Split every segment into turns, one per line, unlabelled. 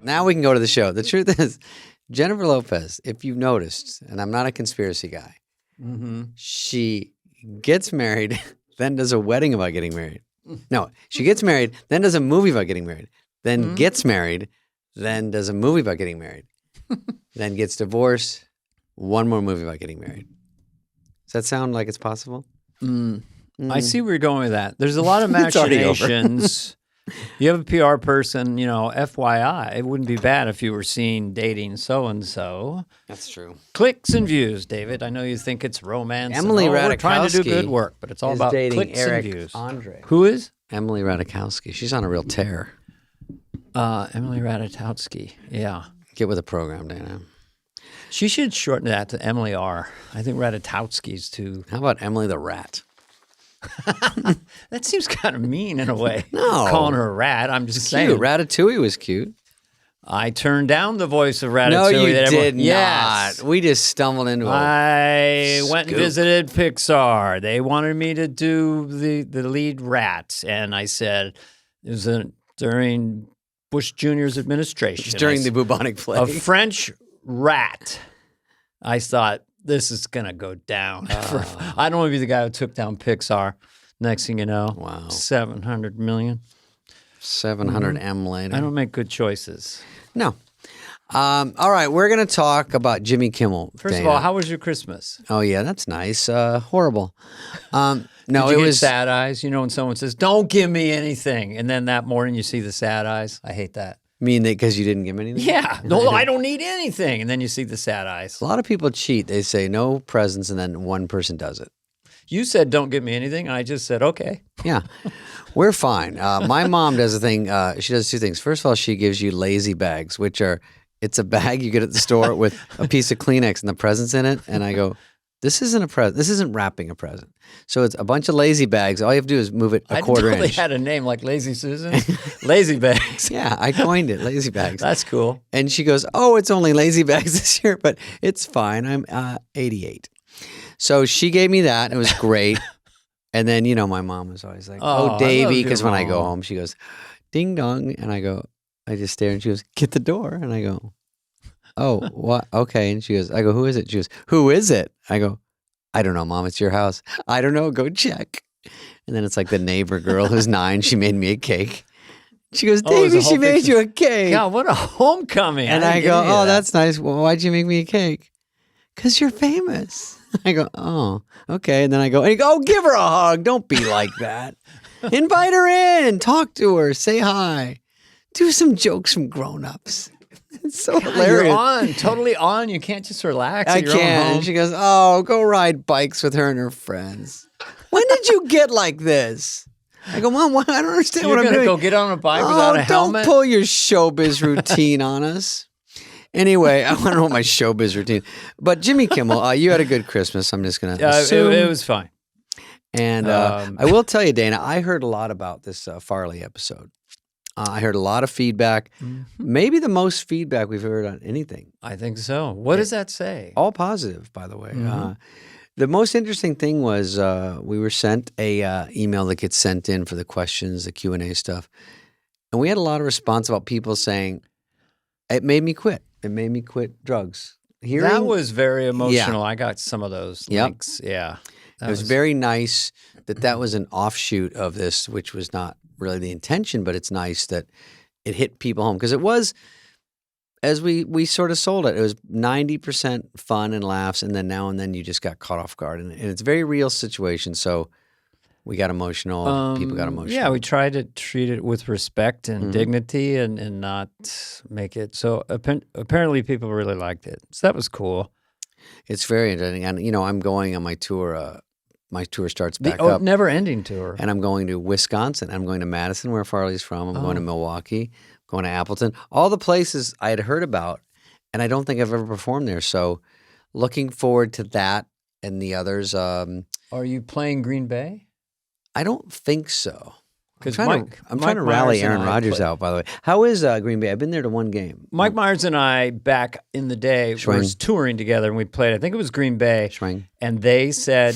Now we can go to the show. The truth is, Jennifer Lopez, if you've noticed, and I'm not a conspiracy guy, she gets married, then does a wedding about getting married. No, she gets married, then does a movie about getting married, then gets married, then does a movie about getting married, then gets divorced, one more movie about getting married. Does that sound like it's possible?
I see where you're going with that. There's a lot of machinations. You have a PR person, FYI, it wouldn't be bad if you were seen dating so-and-so.
That's true.
Clicks and views, David. I know you think it's romance.
Emily Ratajkowski
we're trying to do good work, but it's all about clicks
Eric
and views.
Andre.
Who is?
Emily Ratajkowski. She's on a real tear.
Emily Ratajkowski, yeah.
Get with the program, Dana.
She should shorten that to Emily R. I think Ratajkowski's too.
How about Emily the Rat?
That seems kind of mean in a way.
No.
Calling her a rat. I'm just saying.
Cute. Ratatouille was cute.
I turned down the voice of Ratatouille.
No, you did not.
Yes.
We just stumbled into it.
I went and visited Pixar. They wanted me to do the lead rat. And I said, it was during Bush Jr.'s administration.
During the bubonic plague.
A French rat. I thought, this is going to go down. I don't want to be the guy who took down Pixar. Next thing you know,
wow,
700 million.
700 M later.
I don't make good choices.
No. All right, we're going to talk about Jimmy Kimmel.
First of all, how was your Christmas?
Oh, yeah, that's nice. Horrible. No,
Did you get sad eyes? When someone says, don't give me anything. And then that morning you see the sad eyes. I hate that.
You mean because you didn't give me anything?
Yeah. No, I don't need anything. And then you see the sad eyes.
A lot of people cheat. They say no presents, and then one person does it.
You said don't give me anything, and I just said okay.
Yeah. We're fine. My mom does a thing. She does two things. First of all, she gives you lazy bags, which are, it's a bag you get at the store with a piece of Kleenex and the presents in it. And I go, this isn't a present. This isn't wrapping a present. So it's a bunch of lazy bags. All you have to do is move it a quarter inch.
I had a name like Lazy Susan. Lazy bags.
Yeah, I coined it, lazy bags.
That's cool.
And she goes, oh, it's only lazy bags this year, but it's fine. I'm 88. So she gave me that. It was great. And then, my mom was always like, oh Davey, because when I go home, she goes, ding dong. And I just stare and she goes, get the door. And I go, oh, what? Okay. And I go, who is it? She goes, who is it? I go, I don't know, Mom. It's your house. I don't know. Go check. And then it's like the neighbor girl who's 9. She made me a cake. She goes, Davey, she made you a cake.
God, what a homecoming.
And I go, oh, that's nice. Well, why'd you make me a cake? Because you're famous. I go, oh, okay. And then I go, oh, give her a hug. Don't be like that. Invite her in. Talk to her. Say hi. Do some jokes from grown-ups. It's so hilarious.
You're on, totally on. You can't just relax.
I can't. And she goes, oh, go ride bikes with her and her friends. When did you get like this? I go, Mom, I don't understand what I'm doing.
You're going to go get on a bike without a helmet?
Don't pull your showbiz routine on us. Anyway, I want to know my showbiz routine. But Jimmy Kimmel, you had a good Christmas. I'm just going to assume.
It was fine.
And I will tell you, Dana, I heard a lot about this Farley episode. I heard a lot of feedback. Maybe the most feedback we've heard on anything.
I think so. What does that say?
All positive, by the way. The most interesting thing was we were sent a email that gets sent in for the questions, the Q&A stuff. And we had a lot of response about people saying, it made me quit. It made me quit drugs.
That was very emotional. Yeah. I got some of those links. Yeah.
It was very nice that was an offshoot of this, which was not really the intention, but it's nice that it hit people home. Because it was, as we sort of sold it, it was 90% fun and laughs, and then you just got caught off guard. And it's a very real situation, so we got emotional. People got emotional.
Yeah, we tried to treat it with respect and dignity and not make it. So apparently people really liked it. So that was cool.
It's very interesting. And, I'm going on my tour. My tour starts back up.
Never-ending tour.
And I'm going to Wisconsin. I'm going to Madison, where Farley's from. I'm going to Milwaukee, going to Appleton. All the places I had heard about, and I don't think I've ever performed there. So looking forward to that and the others. Are
you playing Green Bay?
I don't think so.
I'm
trying to rally Aaron Rodgers out, by the way. How is Green Bay? I've been there to one game.
Mike Myers and I, back in the day, were touring together, and we played, I think it was Green Bay.
Schwing.
And they said,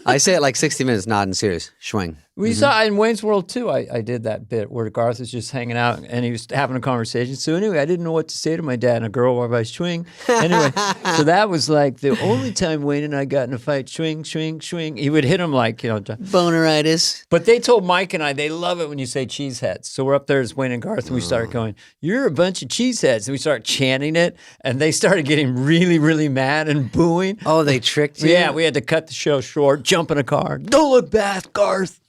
I
say it like 60 Minutes, nodding serious. Schwing.
We saw in Wayne's World too. I did that bit where Garth was just hanging out and he was having a conversation. So anyway, I didn't know what to say to my dad and a girl while I was swing. Anyway, so that was like the only time Wayne and I got in a fight. Swing, swing, swing. He would hit him like,
boneritis.
But they told Mike and I they love it when you say cheeseheads. So we're up there as Wayne and Garth and we started going, "You're a bunch of cheeseheads," and we started chanting it, and they started getting really, really mad and booing.
Oh, they tricked you?
Yeah, we had to cut the show short, jump in a car. Don't look back, Garth.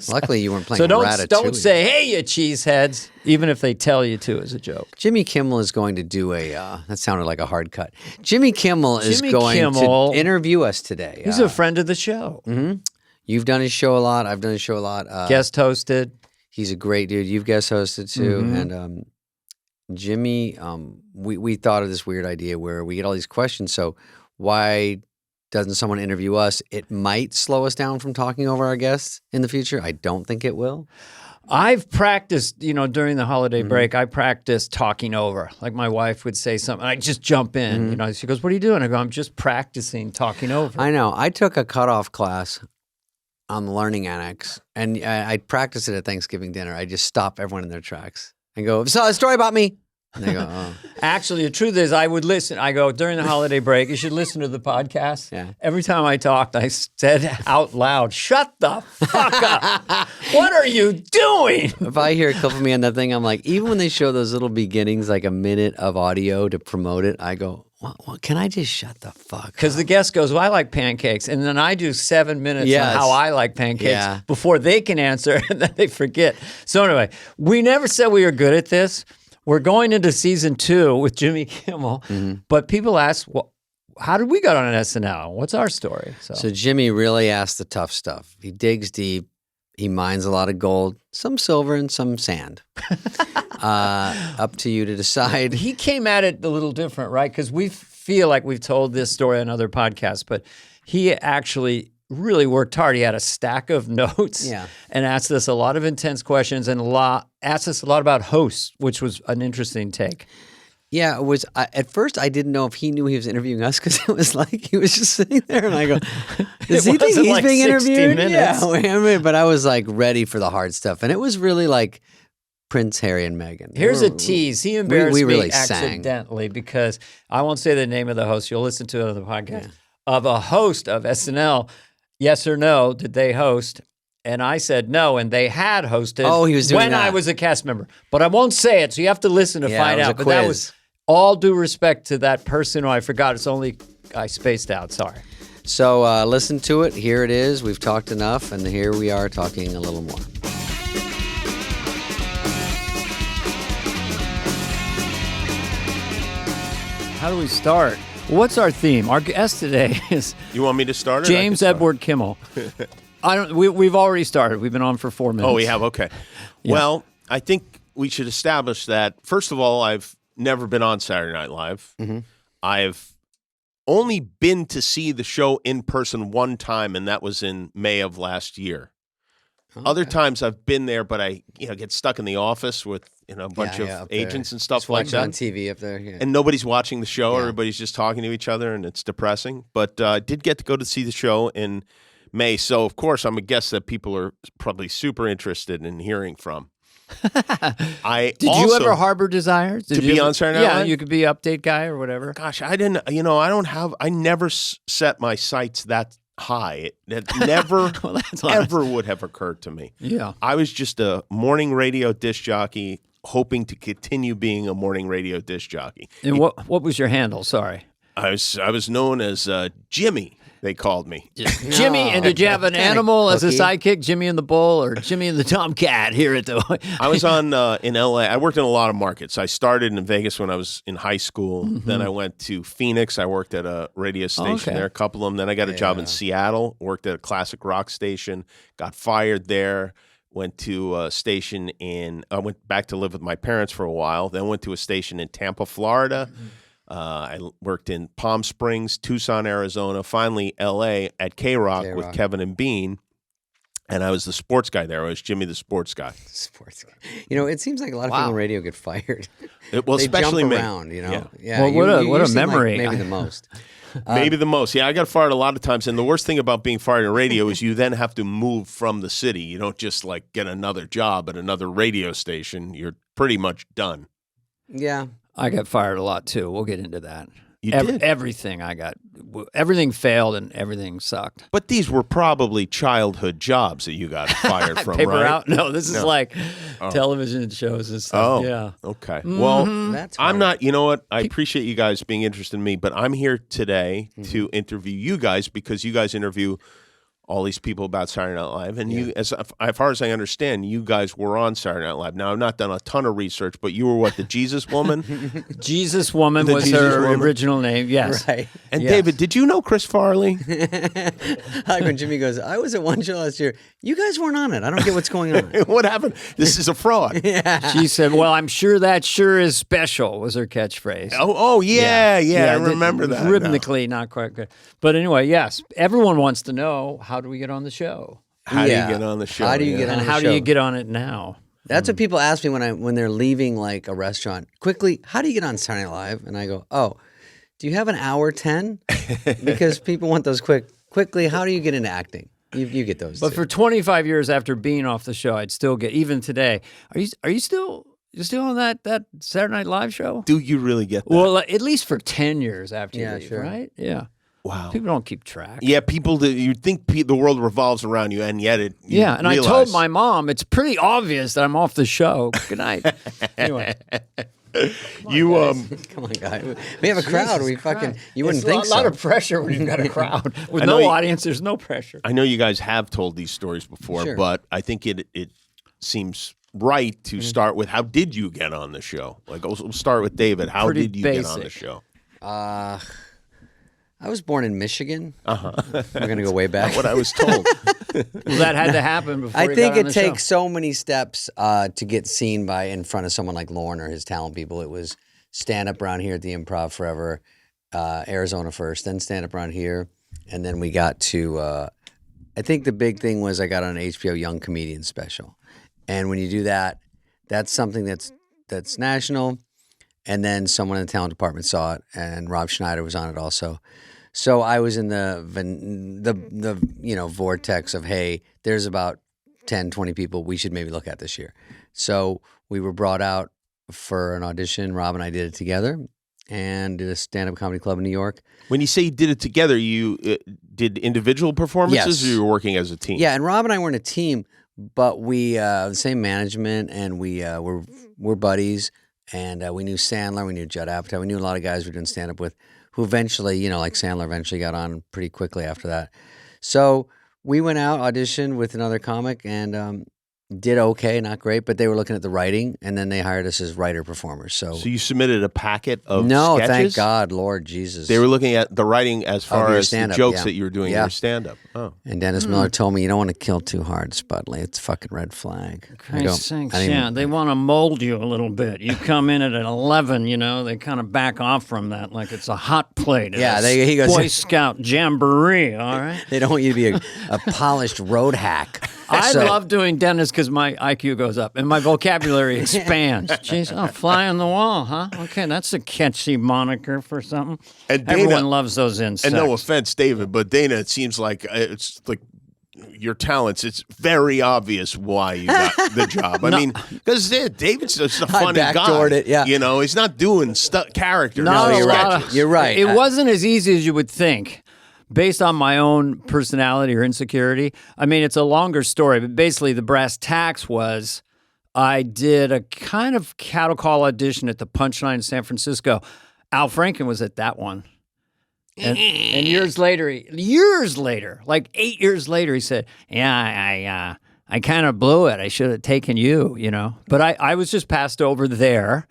Luckily, you weren't playing
so
Ratatouille.
don't say, "Hey, you cheeseheads," even if they tell you to as a joke.
Jimmy Kimmel is going to do that sounded like a hard cut. Jimmy Kimmel is going to interview us today.
He's a friend of the show.
Mm-hmm. You've done his show a lot. I've done his show a lot.
Guest hosted.
He's a great dude. You've guest hosted too. And Jimmy, we thought of this weird idea where we get all these questions. So why doesn't someone interview us? It might slow us down from talking over our guests in the future. I don't think it will.
I've practiced, during the holiday break, I practiced talking over. Like my wife would say something, I just jump in. She goes, "What are you doing?" I go, "I'm just practicing talking over."
I know. I took a cutoff class on the Learning Annex, and I practiced it at Thanksgiving dinner. I just stop everyone in their tracks and go, "So a story about me." And they go, "Oh."
Actually, the truth is I would listen. I go, during the holiday break, you should listen to the podcast.
Yeah.
Every time I talked, I said out loud, "Shut the fuck up. What are you doing?"
If I hear a clip of me on that thing, I'm like, even when they show those little beginnings, like a minute of audio to promote it, I go, well, can I just shut the fuck up?
Because the guest goes, "Well, I like pancakes." And then I do 7 minutes on how I like pancakes before they can answer, and then they forget. So anyway, we never said we were good at this. We're going into season 2 with Jimmy Kimmel, but people ask, "Well, how did we get on an SNL? What's our story?"
So Jimmy really asks the tough stuff. He digs deep. He mines a lot of gold, some silver and some sand. Up to you to decide.
He came at it a little different, right? Because we feel like we've told this story on other podcasts, but he actually really worked hard. He had a stack of notes and asked us a lot of intense questions and asked us a lot about hosts, which was an interesting take.
Yeah, it was. At first, I didn't know if he knew he was interviewing us because it was like he was just sitting there, and I go, "Does he think he's like being interviewed?" Yeah, but I was like ready for the hard stuff, and it was really like Prince Harry and Meghan.
Here's a tease. He embarrassed me
really
accidentally because I won't say the name of the host. You'll listen to it on the podcast of a host of SNL. Yes or no? Did they host? And I said no, and they had hosted.
Oh, he was doing
when
that.
I was a cast member, but I won't say it, so you have to listen to find out. But that was all due respect to that person who I forgot. It's only I spaced out. Sorry.
So listen to it. Here it is. We've talked enough, and here we are talking a little more.
How do we start? What's our theme? Our guest today is.
You want me to start?
James Edward Kimmel. We've already started. We've been on for 4 minutes.
Oh, we have? Okay. Yeah. Well, I think we should establish that, first of all, I've never been on Saturday Night Live. I've only been to see the show in person one time, and that was in May of last year. Okay. Other times I've been there, but I get stuck in the office with a bunch of agents and stuff like that.
On TV up there. Yeah.
And nobody's watching the show. Everybody's just talking to each other, and it's depressing. But I did get to go to see the show in May. So, of course, I'm a guest that people are probably super interested in hearing from.
Did you ever harbor desires?
To be on Saturday Night Live?
Yeah, you could be update guy or whatever.
Gosh, I didn't, I never set my sights that high. It never, ever would have occurred to me.
Yeah.
I was just a morning radio disc jockey hoping to continue being a morning radio disc jockey.
And what was your handle? Sorry.
I was known as Jimmy. They called me.
Jimmy, and did you have an animal as a sidekick, Jimmy and the Bull or Jimmy and the Tomcat here at the...
I was on in L.A. I worked in a lot of markets. I started in Vegas when I was in high school. Then I went to Phoenix. I worked at a radio station there, a couple of them. Then I got a job in Seattle, worked at a classic rock station, got fired there, went to a station I went back to live with my parents for a while, then went to a station in Tampa, Florida. I worked in Palm Springs, Tucson, Arizona, finally L.A. at K-Rock with Kevin and Bean. And I was the sports guy there. I was Jimmy the sports guy.
Sports guy. It seems like a lot of people in radio get fired.
Well,
they
especially
jump
me.
around,
Yeah. Well, what a memory.
Maybe the most.
Maybe the most. Yeah, I got fired a lot of times. And the worst thing about being fired in radio is you then have to move from the city. You don't just get another job at another radio station. You're pretty much done.
Yeah.
I got fired a lot too. We'll get into that.
You did?
Everything failed and everything sucked.
But these were probably childhood jobs that you got fired from,
Paper
right?
out? No, this is like television shows and stuff.
Oh,
yeah.
Okay.
Mm-hmm.
Well,
That's
I'm
hard.
not, you know what? I appreciate you guys being interested in me, but I'm here today to interview you guys because you guys interview all these people about Saturday Night Live. And you, as far as I understand, you guys were on Saturday Night Live. Now, I've not done a ton of research, but you were what, the Jesus Woman?
Jesus Woman
The
was
Jesus
her
Woman?
original name, yes.
Right.
And
Yes.
David, did you know Chris Farley?
Like when Jimmy goes, I was at one show last year. You guys weren't on it. I don't get what's going on.
What happened? This is a fraud.
She said, well, I'm sure that sure is special, was her catchphrase.
Yeah, I remember that.
Rhythmically, not quite good. But anyway, yes, everyone wants to know, how do we get on the show?
How do you get on the show?
How do you get on
And
the
how
show?
do you get on it now?
That's what people ask me when they're leaving like a restaurant. Quickly, how do you get on Saturday Night Live? And I go, do you have an hour 10? Because people want those quickly. How do you get into acting? You get those.
But
too.
for 25 years after being off the show, I'd still get, even today, are you still on that Saturday Night Live show?
Do you really get that?
Well, at least for 10 years after you leave,
sure.
right? Yeah.
Wow.
People don't keep track.
Yeah, people do. You think the world revolves around you, and yet it.
Yeah, and
realize.
I told my mom, it's pretty obvious that I'm off the show. Good night. Anyway.
Come on, guy. We have a crowd. We fucking. You wouldn't think so.
A lot of pressure when you've got a crowd. With
I know
no
you-
audience, there's no pressure.
I know you guys have told these stories before,
Sure.
but I think it seems right to start with how did you get on the show? Like, we'll start with David. How
Pretty
did you get on the
basic.
show?
I was born in Michigan. We're gonna go way back.
What I was told.
Well, that had to happen before
I
you
think
got on
it
the
takes
show.
so many steps to get seen in front of someone like Lorne or his talent people. It was stand up around here at the Improv forever, Arizona first, then stand up around here, and then we got to. I think the big thing was I got on an HBO Young Comedian special, and when you do that, that's something that's national. And then someone in the talent department saw it, and Rob Schneider was on it also. So I was in the vortex of, hey, there's about 10, 20 people we should maybe look at this year. So we were brought out for an audition. Rob and I did it together and did a stand-up comedy club in New York.
When you say you did it together, you did individual performances,
Yes.
or you were working as a team?
Yeah, and Rob and I weren't a team, but we the same management, and we were buddies. And we knew Sandler, we knew Judd Apatow, we knew a lot of guys we were doing stand-up with who eventually, like Sandler eventually got on pretty quickly after that. So we went out, auditioned with another comic, and did okay, not great, but they were looking at the writing, and then they hired us as writer-performers. So
you submitted a packet of
no,
sketches?
thank God, Lord Jesus.
They were looking at the writing as far
your
as the
stand-up,
jokes
yeah.
that you were doing in
Yeah.
your stand-up. Oh.
And Dennis Miller told me, you don't want to kill too hard, Spudley. It's a fucking red flag.
Christ sakes,
I didn't-
yeah, they want to mold you a little bit. You come in at an 11, they kind of back off from that like it's a hot plate.
Yeah,
he
he goes-
Boy Scout jamboree, all right?
They don't want you to be a polished road hack.
I
So-
love doing Dennis because my IQ goes up and my vocabulary expands. Jeez, fly on the wall, huh? Okay, that's a catchy moniker for something.
And Dana-
Everyone loves those insects.
And no offense, David, but Dana, it seems like it's like your talents. It's very obvious why you got the job. I mean, because David's just a funny guy.
backdoored it, yeah.
He's not doing characters.
Not
No,
a
you're
lot
right.
of-
You're right.
It wasn't as easy as you would think. Based on my own personality or insecurity. I mean, it's a longer story, but basically the brass tacks was I did a kind of cattle call audition at the Punchline in San Francisco. Al Franken was at that one. And years later, like 8 years later, he said, yeah, I kind of blew it. I should have taken you, But I was just passed over there.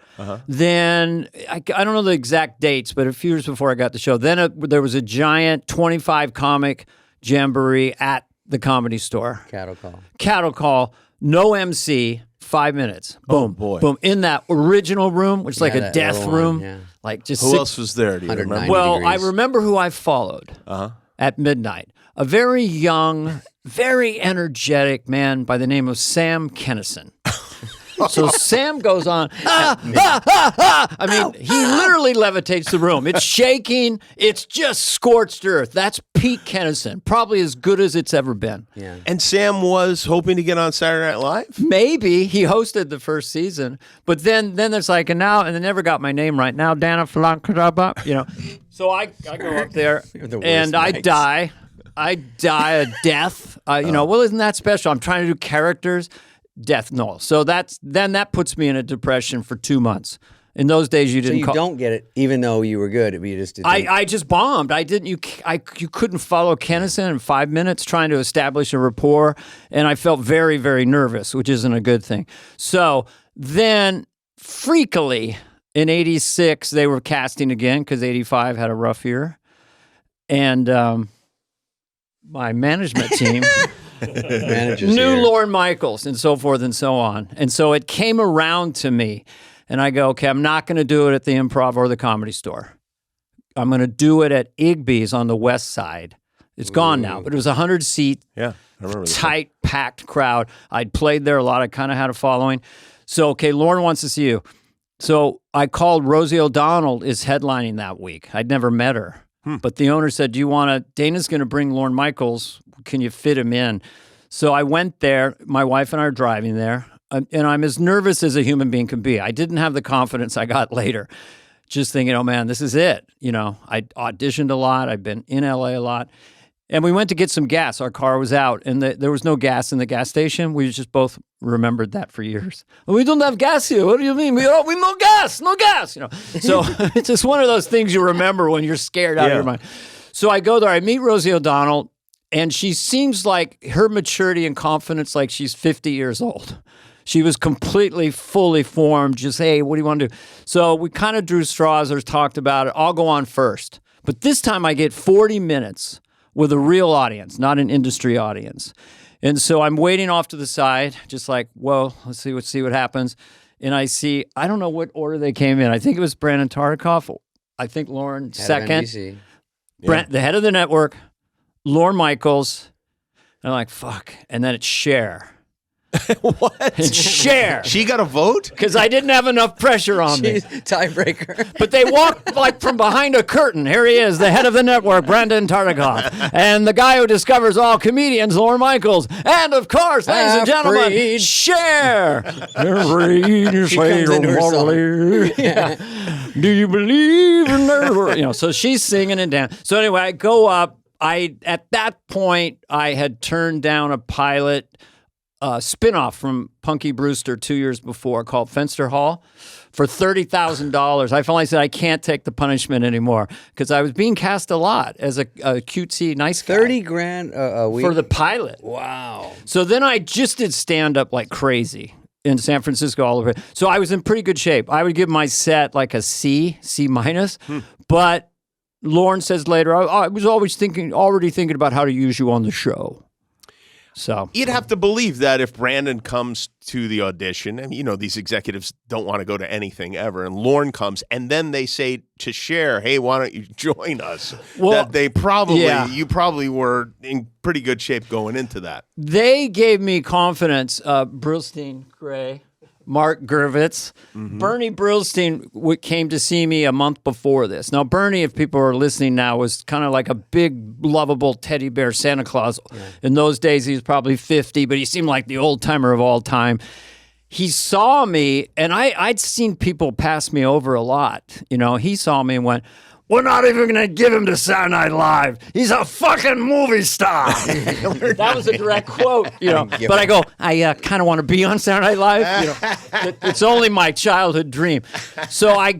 Then, I don't know the exact dates, but a few years before I got the show, then there was a giant 25 comic jamboree at the Comedy Store. Cattle call, no MC, 5 minutes. Boom,
boy.
boom. In that original room, which is like a
that
death
little
room.
one, yeah.
Like just
Who
six-
else was there? Do you remember?
190
Well,
degrees.
I remember who I followed at midnight. a very young, very energetic man by the name of Sam Kinison. So Sam goes on, I mean, he literally levitates the room. It's shaking. It's just scorched earth. That's Pete Kennison, probably as good as it's ever been.
Yeah.
And Sam was hoping to get on Saturday Night Live?
Maybe. He hosted the first season. But then there's like, and they never got my name right. Now, Dana Falankadaba, So I go up there and I die. I die a death. Well, isn't that special? I'm trying to do characters. Death, no. So that puts me in a depression for 2 months. In those days, you didn't.
So you don't get it, even though you were good. You just didn't.
I just bombed. I didn't. You couldn't follow Kennison in 5 minutes trying to establish a rapport, and I felt very, very nervous, which isn't a good thing. So then, freakily, in '86, they were casting again because '85 had a rough year, and my management team. Knew Lorne Michaels and so forth and so on. And so it came around to me and I go, okay, I'm not going to do it at the Improv or the Comedy Store. I'm going to do it at Igby's on the West Side. It's gone now, but it was a 100-seat, tight, packed crowd. I'd played there a lot. I kind of had a following. So, okay, Lorne wants to see you. So I called Rosie O'Donnell is headlining that week. I'd never met her. But the owner said, Dana's going to bring Lorne Michaels. Can you fit him in? So I went there. My wife and I are driving there. And I'm as nervous as a human being can be. I didn't have the confidence I got later. Just thinking, oh, man, this is it. I auditioned a lot. I've been in L.A. a lot. And we went to get some gas. Our car was out, and there was no gas in the gas station. We just both remembered that for years. We don't have gas here. What do you mean? We no gas. So it's just one of those things you remember when you're scared out of your mind. So I go there. I meet Rosie O'Donnell, and she seems like her maturity and confidence like she's 50 years old. She was completely, fully formed, just, hey, what do you want to do? So we kind of drew straws or talked about it. I'll go on first. But this time I get 40 minutes with a real audience, not an industry audience. And so I'm waiting off to the side, just like, well, let's see what happens. And I see, I don't know what order they came in. I think it was Brandon Tartikoff. I think Lorne second. The head of the network, Lorne Michaels. And I'm like, fuck. And then it's Cher.
What?
It's Cher.
She got a vote?
Because I didn't have enough pressure on me.
Tiebreaker.
But they walked like from behind a curtain. Here he is, the head of the network, Brandon Tartikoff. And the guy who discovers all comedians, Lorne Michaels. And of course, ladies and gentlemen, Cher. Do you believe in her? So she's singing and dancing. So anyway, I go up. At that point, I had turned down a pilot spinoff from Punky Brewster 2 years before called Fenster Hall for $30,000. I finally said, I can't take the punishment anymore because I was being cast a lot as a cutesy, nice guy.
$30,000 a week?
For the pilot.
Wow.
So then I just did stand-up like crazy in San Francisco all over. So I was in pretty good shape. I would give my set like a C minus, but Lorne says later, I was already thinking about how to use you on the show. So
you'd have to believe that if Brandon comes to the audition, and these executives don't want to go to anything ever, and Lorne comes, and then they say to Cher, "Hey, why don't you join us?" Well, that they you probably were in pretty good shape going into that.
They gave me confidence. Brillstein Gray. Mark Gervitz. Bernie Brillstein came to see me a month before this. Now, Bernie, if people are listening now, was kind of like a big, lovable teddy bear Santa Claus. Yeah. In those days, he was probably 50, but he seemed like the old-timer of all time. He saw me, and I'd seen people pass me over a lot. He saw me and went, we're not even going to give him to Saturday Night Live. He's a fucking movie star. That was a direct quote, But I go, I kind of want to be on Saturday Night Live. It's only my childhood dream. So I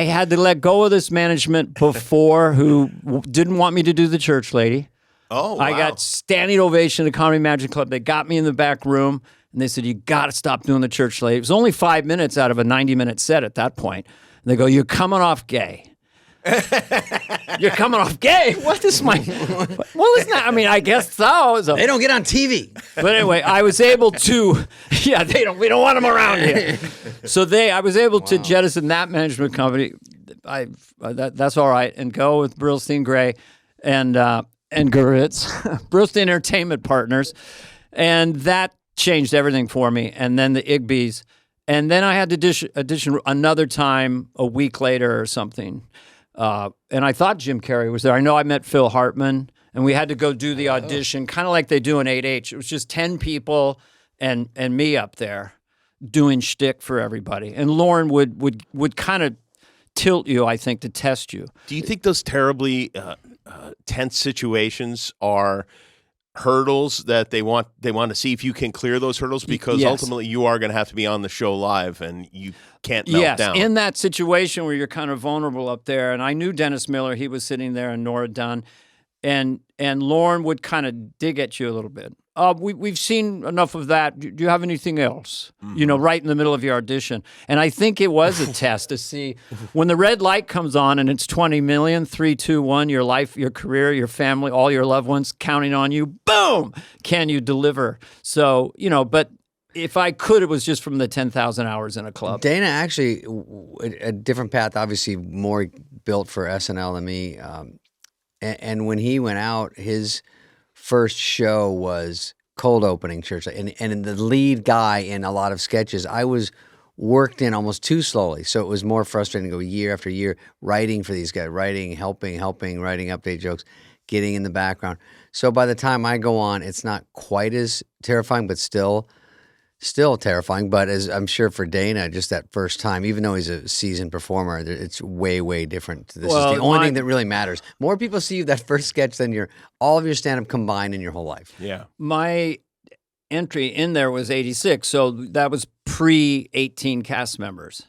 had to let go of this management before who didn't want me to do the church lady.
Oh, wow.
I got standing ovation at the Comedy Magic Club. They got me in the back room, and they said, you got to stop doing the church lady. It was only 5 minutes out of a 90-minute set at that point. And they go, you're coming off gay. You're coming off gay? What is my... Well, isn't that... I mean, I guess so.
They don't get on TV.
But anyway, I was able to... Yeah, we don't want them around here. So I was able to jettison that management company. That's all right. And go with Brillstein Gray. And and Goritz, Brewster Entertainment Partners, and that changed everything for me. And then the Igby's, and then I had to audition another time a week later or something. And I thought Jim Carrey was there. I know I met Phil Hartman, and we had to go do the audition, kind of like they do in 8H. It was just 10 people and me up there doing shtick for everybody. And Lauren would kind of tilt you, I think, to test you.
Do you think those terribly tense situations are hurdles that they want to see if you can clear those hurdles? Because ultimately you are going to have to be on the show live and you can't melt down.
In that situation where you're kind of vulnerable up there, and I knew Dennis Miller, he was sitting there, and Nora Dunn, and Lauren would kind of dig at you a little bit. We've seen enough of that. Do you have anything else? Mm-hmm. Right in the middle of your audition. And I think it was a test to see when the red light comes on and it's 20 million, 3, 2, 1, your life, your career, your family, all your loved ones counting on you. Boom! Can you deliver? So, but if I could, it was just from the 10,000 hours in a club.
Dana actually, a different path, obviously more built for SNL than me. And when he went out, his first show was cold opening church, and the lead guy in a lot of sketches, I was worked in almost too slowly, so it was more frustrating to go year after year writing for these guys, helping, writing update jokes, getting in the background. So by the time I go on, it's not quite as terrifying, but still terrifying. But as I'm sure for Dana, just that first time, even though he's a seasoned performer, it's way, way different. This is the only thing that really matters. More people see you that first sketch than all of your stand-up combined in your whole life.
Yeah.
My entry in there was 86, so that was pre-18 cast members.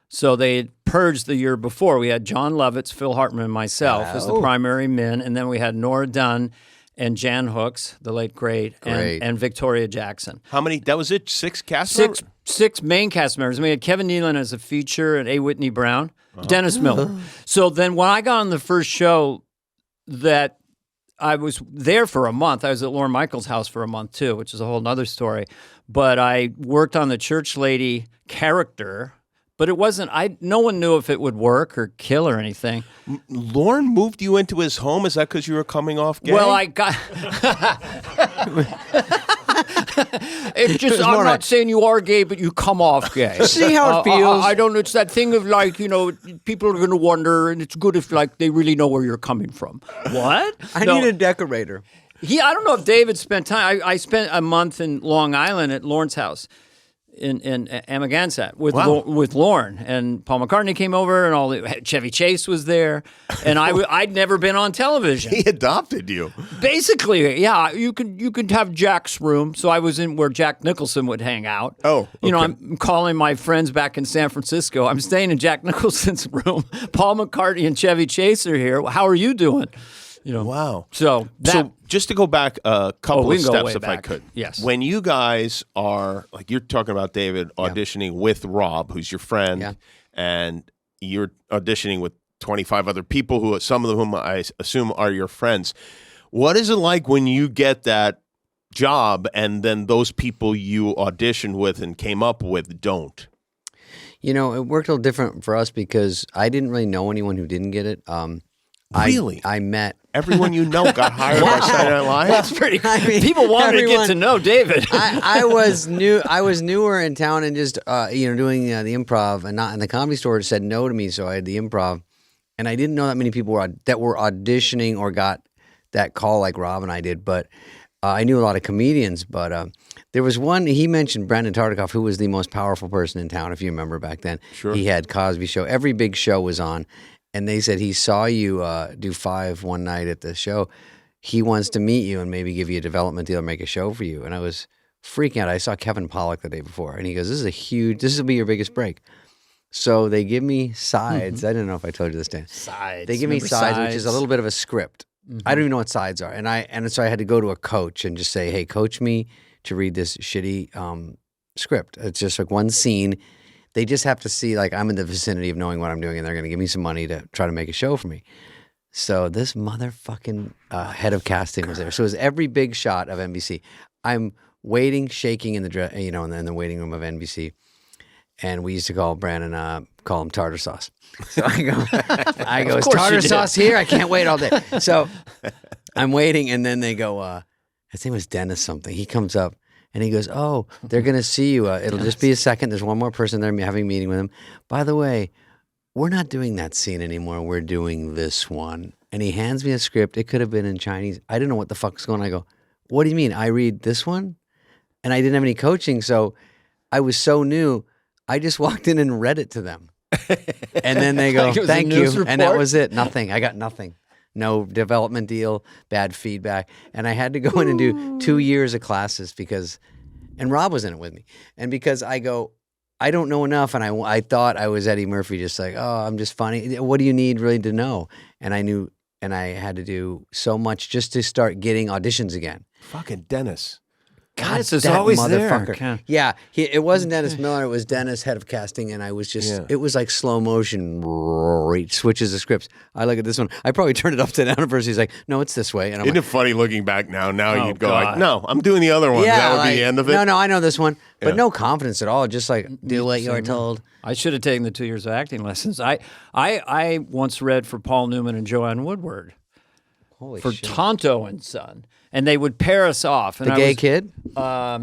So they had purged the year before. We had John Lovitz, Phil Hartman, and myself as the primary men, and then we had Nora Dunn and Jan Hooks, the late great. And Victoria Jackson.
How many? That was it? 6 cast members?
Six main cast members. We had Kevin Nealon as a feature and A. Whitney Brown, Dennis Miller. So then when I got on the first show, that I was there for a month. I was at Lorne Michaels' house for a month too, which is a whole other story. But I worked on the church lady character. But it wasn't, no one knew if it would work or kill or anything.
Lorne moved you into his home? Is that because you were coming off gay?
Well, I got... It's just, I'm not saying you are gay, but you come off gay.
See how it feels?
I don't know, it's that thing of people are going to wonder, and it's good if they really know where you're coming from. What?
I need a decorator.
I don't know if David spent time. I spent a month in Long Island at Lorne's house. In Amagansett with Lorne, and Paul McCartney came over, and Chevy Chase was there, and I'd never been on television.
He adopted you,
basically. Yeah, you could have Jack's room, so I was in where Jack Nicholson would hang out.
Oh, okay.
I'm calling my friends back in San Francisco. I'm staying in Jack Nicholson's room. Paul McCartney and Chevy Chase are here. How are you doing?
Wow.
So
just to go back a couple of steps, if I could.
Yes.
When you guys are, like you're talking about David auditioning with Rob, who's your friend, and you're auditioning with 25 other people who some of whom I assume are your friends. What is it like when you get that job and then those people you auditioned with and came up with don't?
It worked a little different for us because I didn't really know anyone who didn't get it.
Really?
I met
everyone you know got hired by Saturday Night Live.
That's pretty. People wanted to get to know David.
I was new. I was newer in town and just doing the improv, and not in the Comedy Store. Said no to me, so I had the improv, and I didn't know that many people were auditioning or got that call like Rob and I did. But I knew a lot of comedians. But there was one. He mentioned Brandon Tartikoff, who was the most powerful person in town, if you remember back then.
Sure.
He had Cosby Show. Every big show was on. And they said he saw you do 5 one night at the show. He wants to meet you and maybe give you a development deal or make a show for you. And I was freaking out. I saw Kevin Pollak the day before, and he goes, this will be your biggest break. So they give me sides. I don't know if I told you this, Dan.
Sides.
They give me sides, which is a little bit of a script. I don't even know what sides are. And so I had to go to a coach and just say, hey, coach me to read this shitty script. It's just like one scene. They just have to see, I'm in the vicinity of knowing what I'm doing, and they're going to give me some money to try to make a show for me. So this motherfucking head of casting was there. So it was every big shot of NBC. I'm waiting, shaking in the in the waiting room of NBC, and we used to call Brandon, call him tartar sauce. So I go, is tartar sauce here? I can't wait all day. So I'm waiting, and then they go, his name was Dennis something. He comes up, and he goes, oh, they're going to see you. It'll just be a second. There's one more person there having a meeting with him. By the way, we're not doing that scene anymore. We're doing this one. And he hands me a script. It could have been in Chinese. I didn't know what the fuck's going on. I go, what do you mean? I read this one? And I didn't have any coaching, so I was so new. I just walked in and read it to them. And then they go, thank you. Report? And that was it. Nothing. I got nothing. No development deal, bad feedback. And I had to go in and do 2 years of classes and Rob was in it with me. And because I go, I don't know enough. And I thought I was Eddie Murphy, just like, oh, I'm just funny. What do you need really to know? And I knew, and I had to do so much just to start getting auditions again.
Fucking Dennis.
God, it's always motherfucker. There. Yeah, it wasn't Dennis Miller. It was Dennis, head of casting, and I was just. It was like slow motion. Switches the scripts. I look at this one. I probably turned it up to the first. He's like, "No, it's this way." And I'm
Isn't it funny looking back now? Now you'd go like, "No, I'm doing the other one."
Yeah,
that would be the end of it.
No, I know this one, but no confidence at all. Just like do what you're told.
I should have taken the 2 years of acting lessons. I once read for Paul Newman and Joanne Woodward for shit. Tonto and Son. And they would pair us off. And
the gay kid?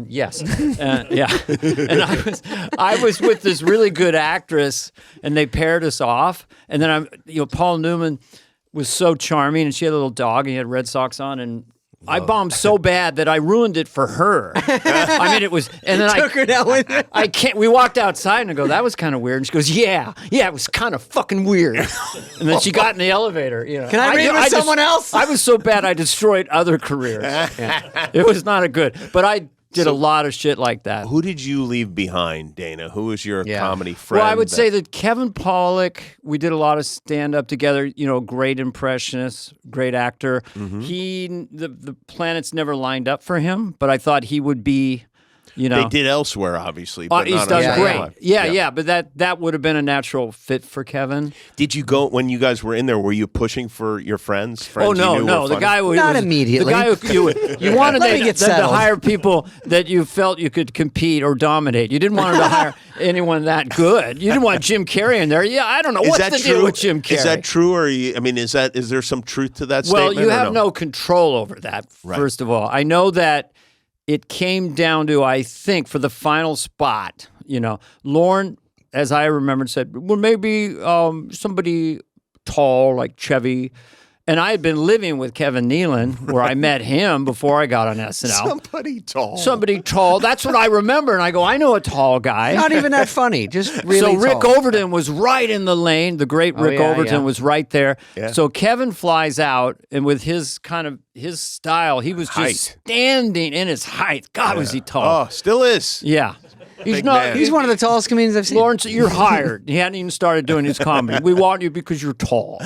Yes. Yeah. And I was with this really good actress, and they paired us off. And then Paul Newman was so charming, and she had a little dog, and he had Red Sox on, and I bombed so bad that I ruined it for her. I mean, it was, and then
took her down with it.
I can't. We walked outside and I go, "That was kind of weird." And she goes, "Yeah, it was kind of fucking weird." And then she got in the elevator.
Can I read with someone else?
I was so bad I destroyed other careers. Yeah. It was not a good, but I did a lot of shit like that.
Who did you leave behind, Dana? Who was your comedy friend?
Well, I would say that Kevin Pollak, we did a lot of stand-up together, great impressionist, great actor. Mm-hmm. The planets never lined up for him, but I thought he would be, They
did elsewhere, obviously. But
he's done great. Yeah, but that would have been a natural fit for Kevin.
Did you go, when you guys were in there, were you pushing for your friends?
Oh, no. The guy who
Not immediately.
The guy you wanted them to hire people that you felt you could compete or dominate. You didn't want them to hire anyone that good. You didn't want Jim Carrey in there. Yeah, I don't know. What's the deal with Jim Carrey?
Is that true? Or is there some truth to that statement?
Well, you have no control over that, first of all. I know that it came down to, I think, for the final spot, Lorne, as I remembered, said, well, maybe somebody tall like Chevy. And I had been living with Kevin Nealon, where I met him before I got on SNL. Somebody tall. That's what I remember. And I go, I know a tall guy.
Not even that funny. Just really
So Rick
tall.
Overton was right in the lane. The great Rick Overton was right there. Yeah. So Kevin flies out, and with his style, he was just standing in his height. God, was he tall.
Oh, still is.
Yeah.
He's one of the tallest comedians I've seen.
Lawrence, you're hired. He hadn't even started doing his comedy. We want you because you're tall.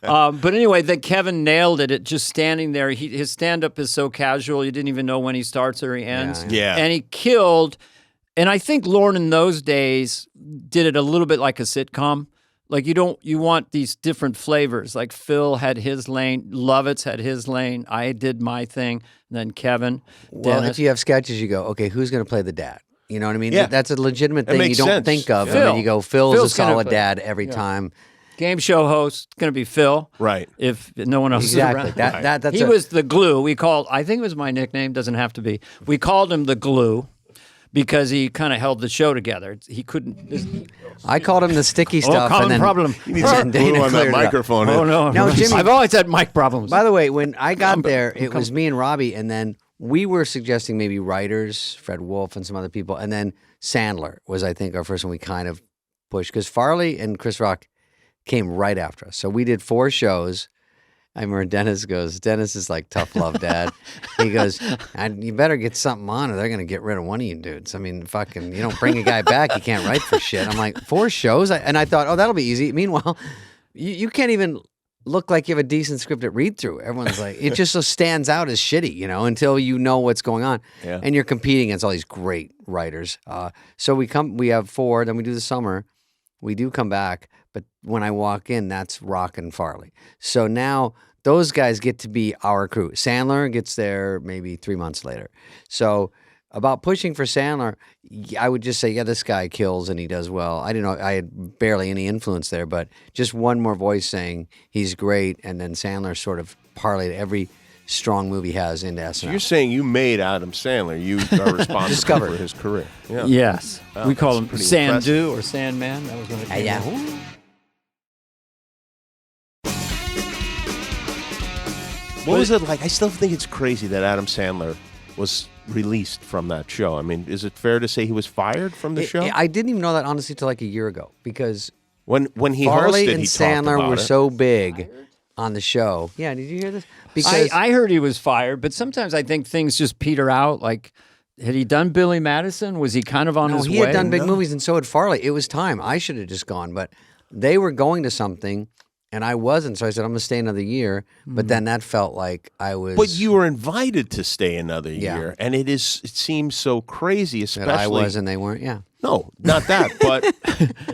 But anyway, then Kevin nailed it at just standing there. His stand-up is so casual, you didn't even know when he starts or he ends.
Yeah.
And he killed. And I think Lorne in those days did it a little bit like a sitcom. Like you want these different flavors. Like Phil had his lane, Lovitz had his lane, I did my thing, and then Kevin.
Well,
Dennis.
if you have sketches, you go, okay, who's going to play the dad? You know what I mean?
Yeah.
That's a legitimate thing you don't
sense.
think of.
Phil.
And then you go, Phil's a solid dad every time.
Game show host, going to be Phil.
Right.
If no one else is around.
That's
he was the glue. I think it was my nickname, doesn't have to be. We called him the glue because he kind of held the show together. He couldn't.
I called him the sticky stuff.
Common
and then,
problem.
You need some glue on that microphone.
Oh, no.
No, Jimmy.
I've always had mic problems.
By the way, when I got there, it was me and Robbie, and then we were suggesting maybe writers, Fred Wolf and some other people, and then Sandler was, I think, our first one we kind of pushed, because Farley and Chris Rock came right after us. So we did 4 shows. I remember Dennis is like tough love dad. He goes, you better get something on or they're going to get rid of one of you dudes. I mean, fucking, you don't bring a guy back, you can't write for shit. I'm like, 4 shows? And I thought, that'll be easy. Meanwhile, you can't even look like you have a decent script at read-through. Everyone's like, it just so stands out as shitty, until you know what's going on.
Yeah.
And you're competing against all these great writers. So we have 4, then we do the summer. We do come back, but when I walk in, that's Rock and Farley. So now those guys get to be our crew. Sandler gets there maybe 3 months later. So about pushing for Sandler, I would just say, yeah, this guy kills and he does well. I didn't know, I had barely any influence there, but just one more voice saying he's great, and then Sandler sort of parlayed every strong movie has into SNL.
So you're saying you made Adam Sandler. You are responsible for his career. Yeah.
Yes.
Wow,
we call him Sandu
impressive.
or Sandman. That was when it came out.
What was it like? I still think it's crazy that Adam Sandler was released from that show. I mean, is it fair to say he was fired from the show?
I didn't even know that, honestly, till like a year ago, because
when he
Farley
hosted,
and
he talked
Sandler
about
were
it.
so big on the show. Yeah, did you hear this? Because
I heard he was fired, but sometimes I think things just peter out. Like, had he done Billy Madison? Was he kind of on his way?
he had done big movies, and so had Farley. It was time. I should have just gone, but they were going to something, and I wasn't. So I said, I'm going to stay another year. But then that felt like I was.
But you were invited to stay another year, and it seems so crazy, especially
that I was and they weren't. Yeah.
No, not that,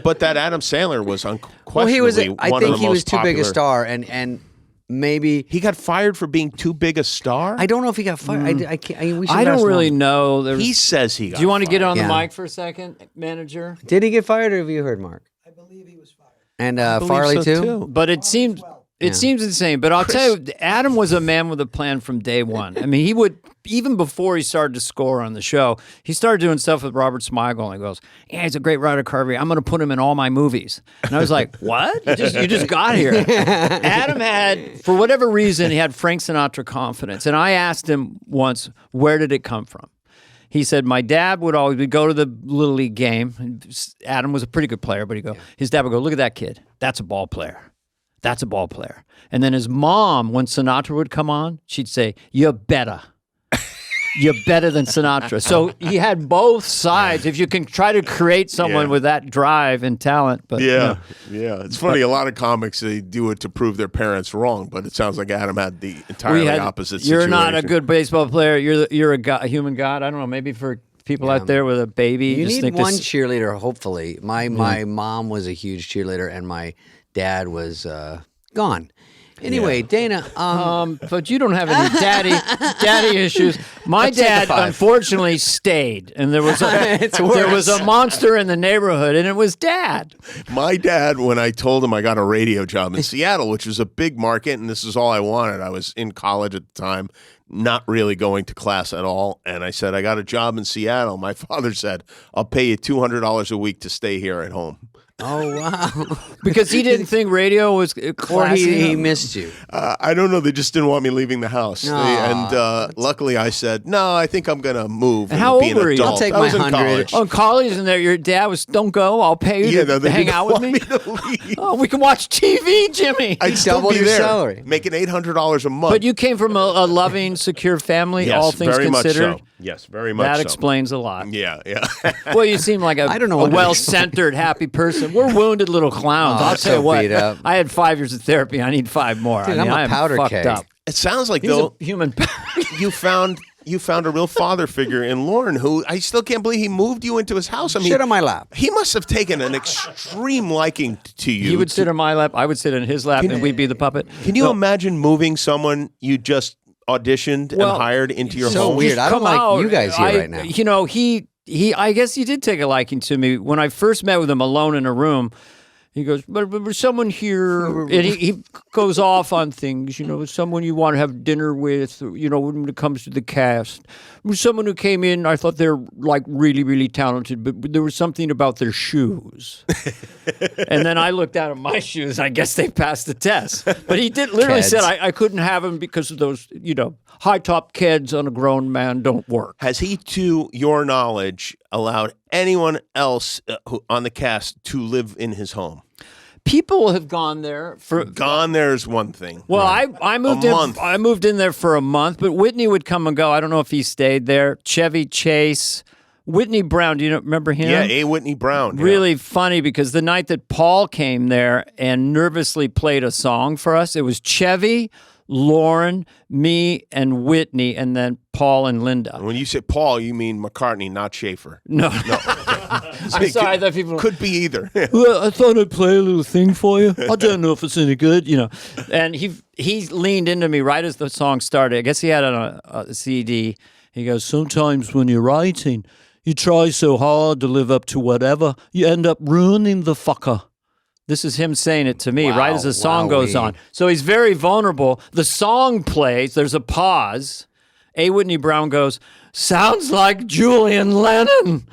but that Adam Sandler was unquestionably
Well, he was.
one
I
of
think
the
he
most
was too big a
popular-
star, and maybe
He got fired for being too big a star?
I don't know if he got fired. I can't. We should
I don't
ask
really
Ron.
know. There was-
He says he got
Do you want to get
fired.
on the
Yeah.
mic for a second, manager?
Did he get fired, or have you heard, Mark? I believe he was fired. And
believe
Farley
so,
too.
But it seems insane. But I'll tell you, Adam was a man with a plan from day one. I mean, he would, even before he started to score on the show, he started doing stuff with Robert Smigel, and he goes, "Yeah, he's a great writer, Carvey. I'm going to put him in all my movies." And I was like, "What? You just got here." Adam had, for whatever reason, he had Frank Sinatra confidence, and I asked him once, "Where did it come from?" He said, my dad we'd go to the Little League game. Adam was a pretty good player, but his dad would go, "Look at that kid. That's a ball player. That's a ball player." And then his mom, when Sinatra would come on, she'd say, "You're better. You're better than Sinatra." So he had both sides. If you can try to create someone with that drive and talent. But
Yeah. It's funny. A lot of comics, they do it to prove their parents wrong, but it sounds like Adam had the entirely opposite situation.
You're not a good baseball player. You're a human god. I don't know. Maybe for people out there with a baby.
You
just
need
think
one
this-
cheerleader, hopefully. My mom was a huge cheerleader, and my dad was gone. Anyway, Dana,
but you don't have any daddy issues. My dad, unfortunately, stayed, and there was a monster in the neighborhood, and it was Dad.
My dad, when I told him I got a radio job in Seattle, which was a big market, and this is all I wanted. I was in college at the time, not really going to class at all, and I said, I got a job in Seattle. My father said, I'll pay you $200 a week to stay here at home.
oh, wow.
Because he didn't think radio was classy.
Or he missed you.
I don't know. They just didn't want me leaving the house. Luckily, I said, no, I think I'm going to move and
how
be
old
an
were you?
adult.
I'll take
I was
my
in
100.
college.
On college, and there, your dad was, "Don't go. I'll pay you to
they
hang
didn't
out with
want
me."
to leave.
Oh, we can watch TV, Jimmy.
I'd still
doubled
be
your
there,
salary.
making $800 a month.
But you came from a loving, secure family,
yes,
all things
very
considered.
much so. Yes, very much
That
so.
explains a lot.
Yeah.
Well, you seem like
I don't know
a
what to
well-centered, happy person. We're wounded little clowns. I'll
so
tell you what.
beat up.
I had 5 years of therapy. I need 5 more.
Dude,
I mean,
I'm a
I am
powder
fucked
keg.
up.
It sounds like,
He's
though,
a human.
you found a real father figure in Lauren, who I still can't believe he moved you into his house. I mean,
Shit on my lap.
he must have taken an extreme liking to you.
He would sit on my lap. I would sit in his lap, and we'd be the puppet.
Can you imagine moving someone you just auditioned and hired into your
so
home?
weird. I don't
Come
like
out.
you guys here right now.
You know, he. I guess he did take a liking to me when I first met with him alone in a room. He goes, but there's someone here, and he goes off on things, you know, someone you want to have dinner with, you know, when it comes to the cast. Someone who came in, I thought they're like really, really talented, but there was something about their shoes. And then I looked at my shoes, I guess they passed the test. But he did literally
Keds.
said, I couldn't have them because of those, you know, high-top kids on a grown man don't work.
Has he, to your knowledge, allowed anyone else on the cast to live in his home?
People have gone there for.
Gone there is one thing.
Well, I moved
A
in.
month.
I moved in there for a month, but Whitney would come and go. I don't know if he stayed there. Chevy Chase, Whitney Brown. Do you remember him?
Yeah, A. Whitney Brown. yeah.
Really funny because the night that Paul came there and nervously played a song for us, it was Chevy, Lauren, me, and Whitney, and then Paul and Linda.
When you say Paul, you mean McCartney, not Schaefer.
No. I'm sorry that people
Could be either.
Well, I thought I'd play a little thing for you. I don't know if it's any good, you know. And he leaned into me right as the song started. I guess he had it on a CD. He goes, sometimes when you're writing, you try so hard to live up to whatever, you end up ruining the fucker. This is him saying it to me right as the song goes on. So he's very vulnerable. The song plays. There's a pause. A. Whitney Brown goes, sounds like Julian Lennon.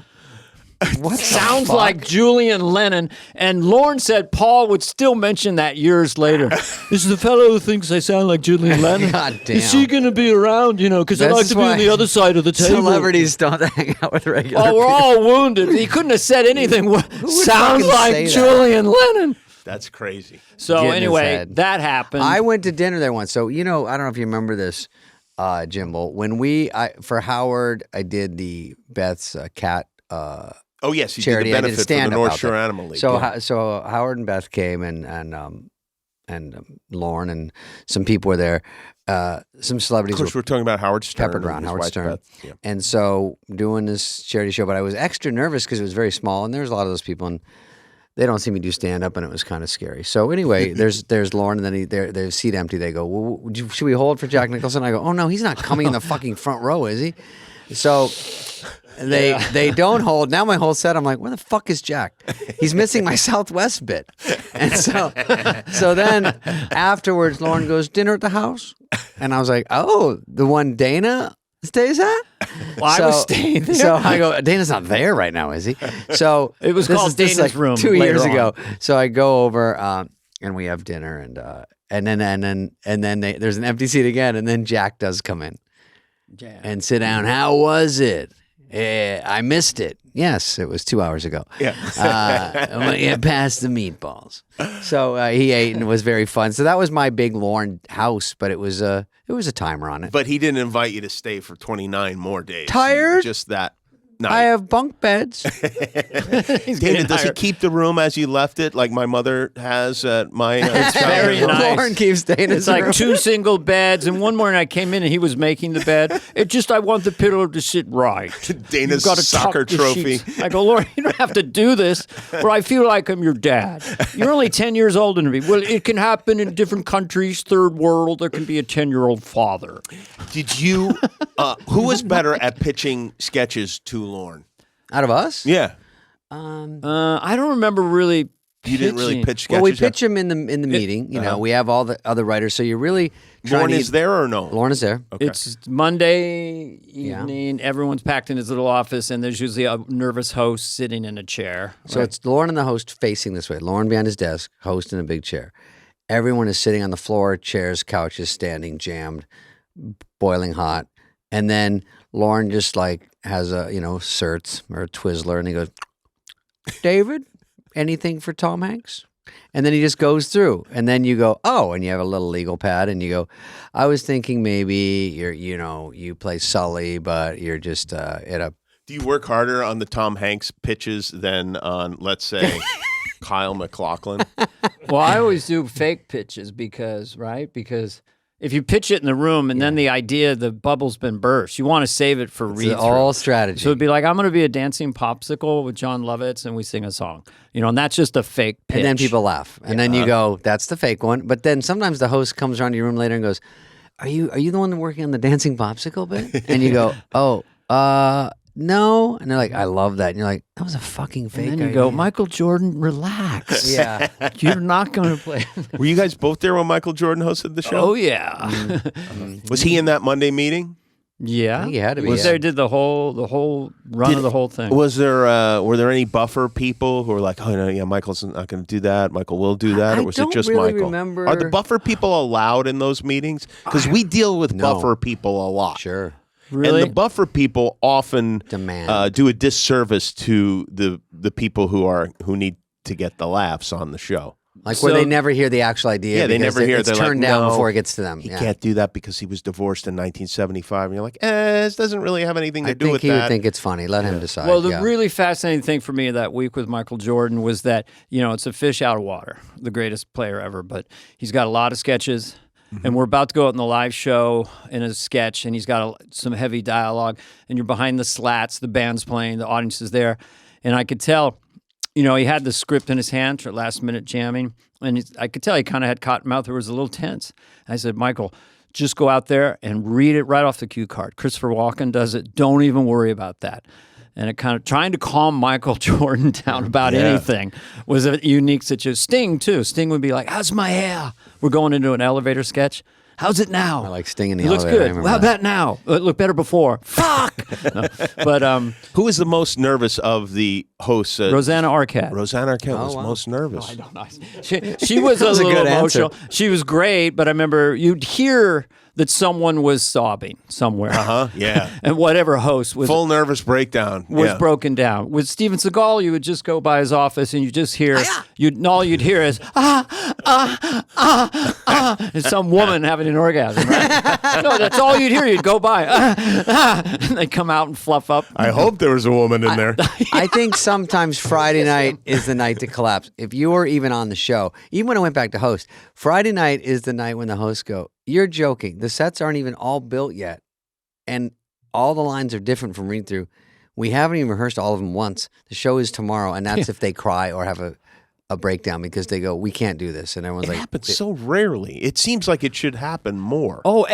What sounds like Julian Lennon. And Lorne said Paul would still mention that years later. This is the fellow who thinks I sound like Julian Lennon.
God damn.
Is he going to be around, because I like to be on the other side of the table.
Celebrities don't hang out with regular people.
We're all wounded. He couldn't have said anything. Sounds like Julian Lennon.
That's crazy.
So anyway, that happened.
I went to dinner there once. So, I don't know if you remember this, Jimbo. When for Howard, I did the Beth's cat
oh yes, you
charity.
did the benefit for the North Shore
there.
Animal League.
So Howard and Beth came and Lorne and some people were there. Some celebrities.
Of course, we're talking about Howard Stern.
Peppered around Howard Stern.
Yeah.
And so doing this charity show, but I was extra nervous because it was very small and there's a lot of those people and they don't see me do stand up and it was kind of scary. So anyway, there's Lorne and then there's seat empty. They go, well, should we hold for Jack Nicholson? I go, oh no, he's not coming in the fucking front row, is he? So they don't hold. Now my whole set, I'm like, where the fuck is Jack? He's missing my Southwest bit. And so then afterwards, Lorne goes, dinner at the house? And I was like, oh, the one Dana stays at?
Well, I was staying there.
So I go, Dana's not there right now, is he? So
it was called Dana's room
2 years ago.
On.
So I go over and we have dinner and then there's an empty seat again and then Jack does come in. Yeah. And sit down. How was it? I missed it. Yes, it was 2 hours ago.
Yeah.
Past the meatballs. So he ate and it was very fun. So that was my big Lorne house, but it was a timer on it.
But he didn't invite you to stay for 29 more days.
Tired?
Just that night.
I have bunk beds.
Dana, does he keep the room as you left it, like my mother has at my?
It's very nice.
Lorne keeps Dana's
It's like
room.
2 single beds, and one morning I came in and he was making the bed. I want the pillow to sit right.
Dana's soccer trophy.
I go, Lord, you don't have to do this, or I feel like I'm your dad. You're only 10 years older than me. Well, it can happen in different countries, third world. There can be a 10-year-old father.
Did you? Who was better at pitching sketches to Lorne?
Out of us?
Yeah.
I don't remember really.
You didn't really pitch sketches.
Well, we pitch them in the meeting. You know, we have all the other writers. So you're really
Lorne is there or no?
Lorne is there.
Okay.
It's Monday evening. Yeah. Everyone's packed in his little office, and there's usually a nervous host sitting in a chair.
So it's Lorne and the host facing this way. Lorne behind his desk, host in a big chair. Everyone is sitting on the floor, chairs, couches, standing, jammed, boiling hot. And then Lorne just like has a, certs or a Twizzler, and he goes, David, anything for Tom Hanks? And then he just goes through, and then you go, oh, and you have a little legal pad, and you go, I was thinking maybe you play Sully, but you're just at a.
Do you work harder on the Tom Hanks pitches than on, let's say, Kyle MacLachlan?
Well, I always do fake pitches because if you pitch it in the room and then the bubble's been burst, you want to save it for read-through.
It's all strategy.
So it'd be like, I'm going to be a dancing popsicle with John Lovitz and we sing a song. And that's just a fake pitch.
And then people laugh. And then you go, that's the fake one. But then sometimes the host comes around to your room later and goes, Are you the one working on the dancing popsicle bit? And you go, no. And they're like, I love that. And you're like, that was a fucking fake
And then you
idea.
go, Michael Jordan, relax.
Yeah.
You're not going to play.
Were you guys both there when Michael Jordan hosted the show?
Oh, yeah.
Was he in that Monday meeting?
Yeah.
I think he had to be.
Was there, did the whole run of the whole thing.
Was there, were there any buffer people who were like, oh, no, yeah, Michael's not going to do that. Michael will do that. Or was it just
really
Michael?
Remember.
Are the buffer people allowed in those meetings? Because we deal with buffer people a lot.
Sure.
Really?
And the buffer people often
demand
do a disservice to the people who need to get the laughs on the show.
Like where they never hear the actual idea.
Yeah, they never hear.
It's
They're
turned
like,
down
no,
before it gets to them.
He can't do that because he was divorced in 1975. And you're like, this doesn't really have anything to do with that.
I think he would think it's funny. Let him decide.
Well, the really fascinating thing for me that week with Michael Jordan was that, it's a fish out of water, the greatest player ever, but he's got a lot of sketches. Mm-hmm. And we're about to go out in the live show in a sketch, and he's got some heavy dialogue, and you're behind the slats, the band's playing, the audience is there. And I could tell, he had the script in his hand for last-minute jamming, and I could tell he kind of had cotton mouth. It was a little tense. I said, Michael, just go out there and read it right off the cue card. Christopher Walken does it. Don't even worry about that. And it kind of trying to calm Michael Jordan down about anything was a unique situation. Sting, too. Sting would be like, how's my hair? We're going into an elevator sketch. How's it now?
I like Sting in the
elevator. It looks good. Well, how about now? It looked better before. Fuck! No. But
who is the most nervous of the hosts?
Rosanna Arquette.
Rosanna Arquette was most nervous.
I don't know. She was a little emotional.
Answer.
She was great, but I remember you'd hear that someone was sobbing somewhere.
Yeah.
And whatever host was
full nervous breakdown
was broken down. With Steven Seagal, you would just go by his office and you just hear all you'd hear is and some woman having an orgasm. Right? No, that's all you'd hear. You'd go by and they'd come out and fluff up.
I hope there was a woman in there.
I think sometimes Friday night is the night to collapse. If you were even on the show, even when I went back to host, Friday night is the night when the hosts go, you're joking. The sets aren't even all built yet. And all the lines are different from read through. We haven't even rehearsed all of them once. The show is tomorrow, and that's if they cry or have a breakdown because they go, we can't do this. And everyone's
it
like...
It happens so rarely. It seems like it should happen more.
Oh,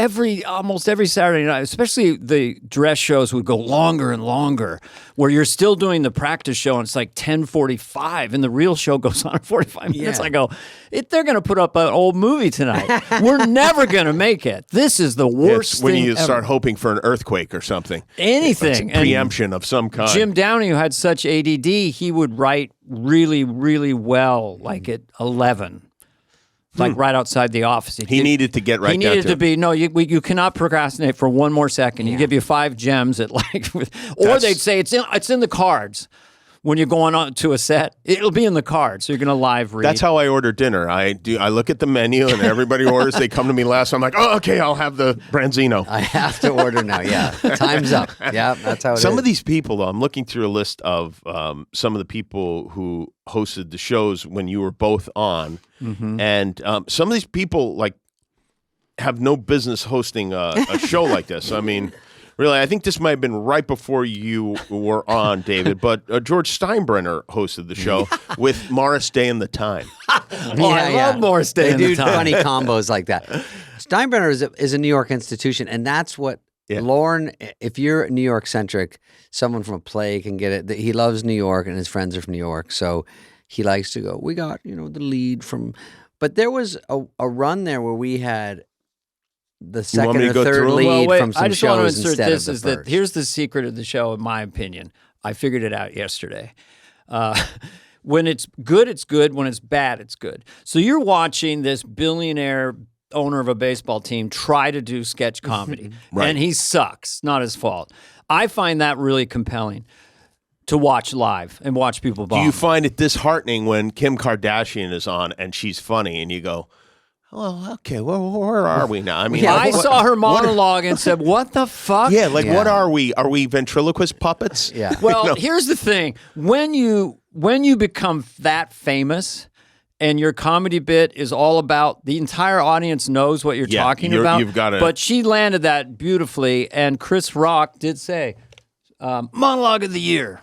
almost every Saturday night, especially the dress shows would go longer and longer, where you're still doing the practice show and it's like 10:45 and the real show goes on at 45 minutes. I go, they're going to put up an old movie tonight. We're never going to make it. This is the worst
when
thing
you
ever.
Start hoping for an earthquake or something.
Anything.
Preemption of some kind.
Jim Downey, who had such ADD, he would write really, really well, like at 11. Like right outside the office.
He needed to get right down to it.
He needed to be, no, you cannot procrastinate for one more second. You give you 5 gems at like, or they'd say it's in the cards. When you're going on to a set, it'll be in the cards. So you're going to live read.
That's how I order dinner. I look at the menu and everybody orders. They come to me last. I'm like, oh, okay, I'll have the Branzino.
I have to order now. Yeah, time's up. Yeah, that's how it is.
Some of these people, though, I'm looking through a list of some of the people who hosted the shows when you were both on, and some of these people like have no business hosting a show like this. I mean. Really, I think this might have been right before you were on, David, but George Steinbrenner hosted the show with Morris Day and the Time.
I love Morris Day and the Time.
They do funny combos like that. Steinbrenner is a New York institution, and that's what Lorne, if you're New York-centric, someone from a play can get it. He loves New York, and his friends are from New York, so he likes to go, we got, the lead from... But there was a run there where we had... the second or third lead from some shows instead of the first.
That here's the secret of the show, in my opinion. I figured it out yesterday. When it's good, it's good. When it's bad, it's good. So you're watching this billionaire owner of a baseball team try to do sketch comedy, and he sucks. Not his fault. I find that really compelling to watch live and watch people bomb.
Do you find it disheartening when Kim Kardashian is on and she's funny and you go, well, okay, well, where are we now? I mean,
I saw her monologue and said, what the fuck?
Yeah, what are we? Are we ventriloquist puppets?
Yeah.
Well, here's the thing. When you become that famous and your comedy bit is all about, the entire audience knows what you're talking about.
You've got it.
But she landed that beautifully, and Chris Rock did say, monologue of the year.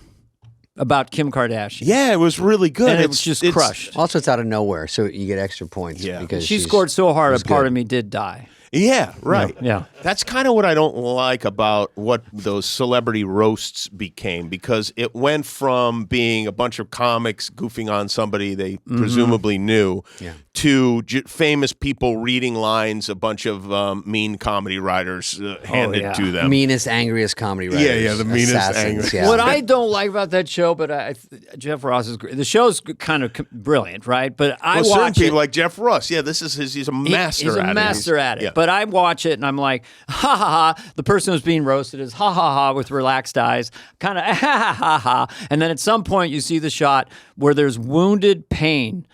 About Kim Kardashian.
Yeah, it was really good.
And it was just crushed.
Also, it's out of nowhere, so you get extra points.
Yeah.
Because
she scored so hard, a part of me did die.
Yeah, right.
Yeah.
That's kind of what I don't like about what those celebrity roasts became, because it went from being a bunch of comics goofing on somebody they presumably knew to famous people reading lines a bunch of mean comedy writers handed to them.
Meanest, angriest comedy writers.
Yeah, the meanest, angriest.
Yeah.
What I don't like about that show, but Jeff Ross is great. The show's kind of brilliant, right? But I watch
certain people
it,
like Jeff Ross. Yeah, he's a master at it.
He's a master at it.
Yeah.
But I watch it and I'm like, ha ha ha. The person who's being roasted is ha ha ha with relaxed eyes, kind of ha ha ha ha. And then at some point you see the shot where there's wounded pain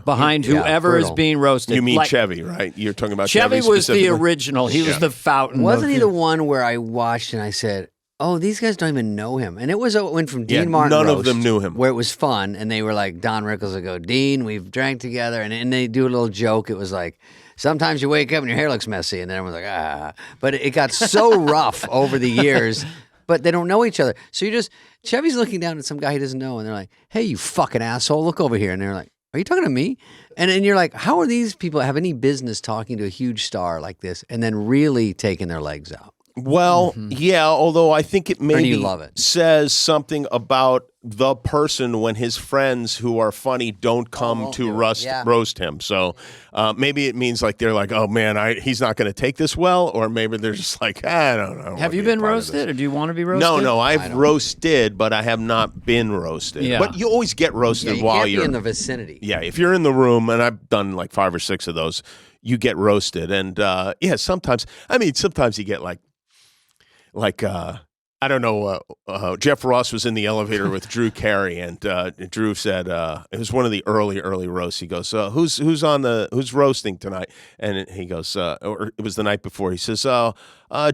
behind whoever is being roasted.
You mean Chevy, right? You're talking about
Chevy was the original. He was the fountain.
Wasn't he the one where I watched and I said, oh, these guys don't even know him? And it went from Dean Martin
none
roast,
of them knew him.
Where it was fun, and they were like, Don Rickles would go, Dean, we've drank together, and they do a little joke. It was like, sometimes you wake up and your hair looks messy, and then everyone's like, ah. But it got so rough over the years, but they don't know each other. So Chevy's looking down at some guy he doesn't know, and they're like, hey, you fucking asshole, look over here. And they're like, are you talking to me? And then you're like, how are these people have any business talking to a huge star like this and then really taking their legs out?
Well, yeah, although I think it maybe says something about the person when his friends who are funny don't come to roast him. So maybe it means like they're like, oh man, he's not going to take this well, or maybe they're just like, I don't know.
Have you been roasted, or do you want to be roasted?
No, I've roasted, but I have not been roasted. Yeah. But you always get roasted while you're
in the vicinity.
Yeah, if you're in the room, and I've done like 5 or 6 of those, you get roasted, and sometimes you get like I don't know. Jeff Ross was in the elevator with Drew Carey, and Drew said it was one of the early roasts. He goes, "Who's roasting tonight?" And he goes, or it was the night before. He says,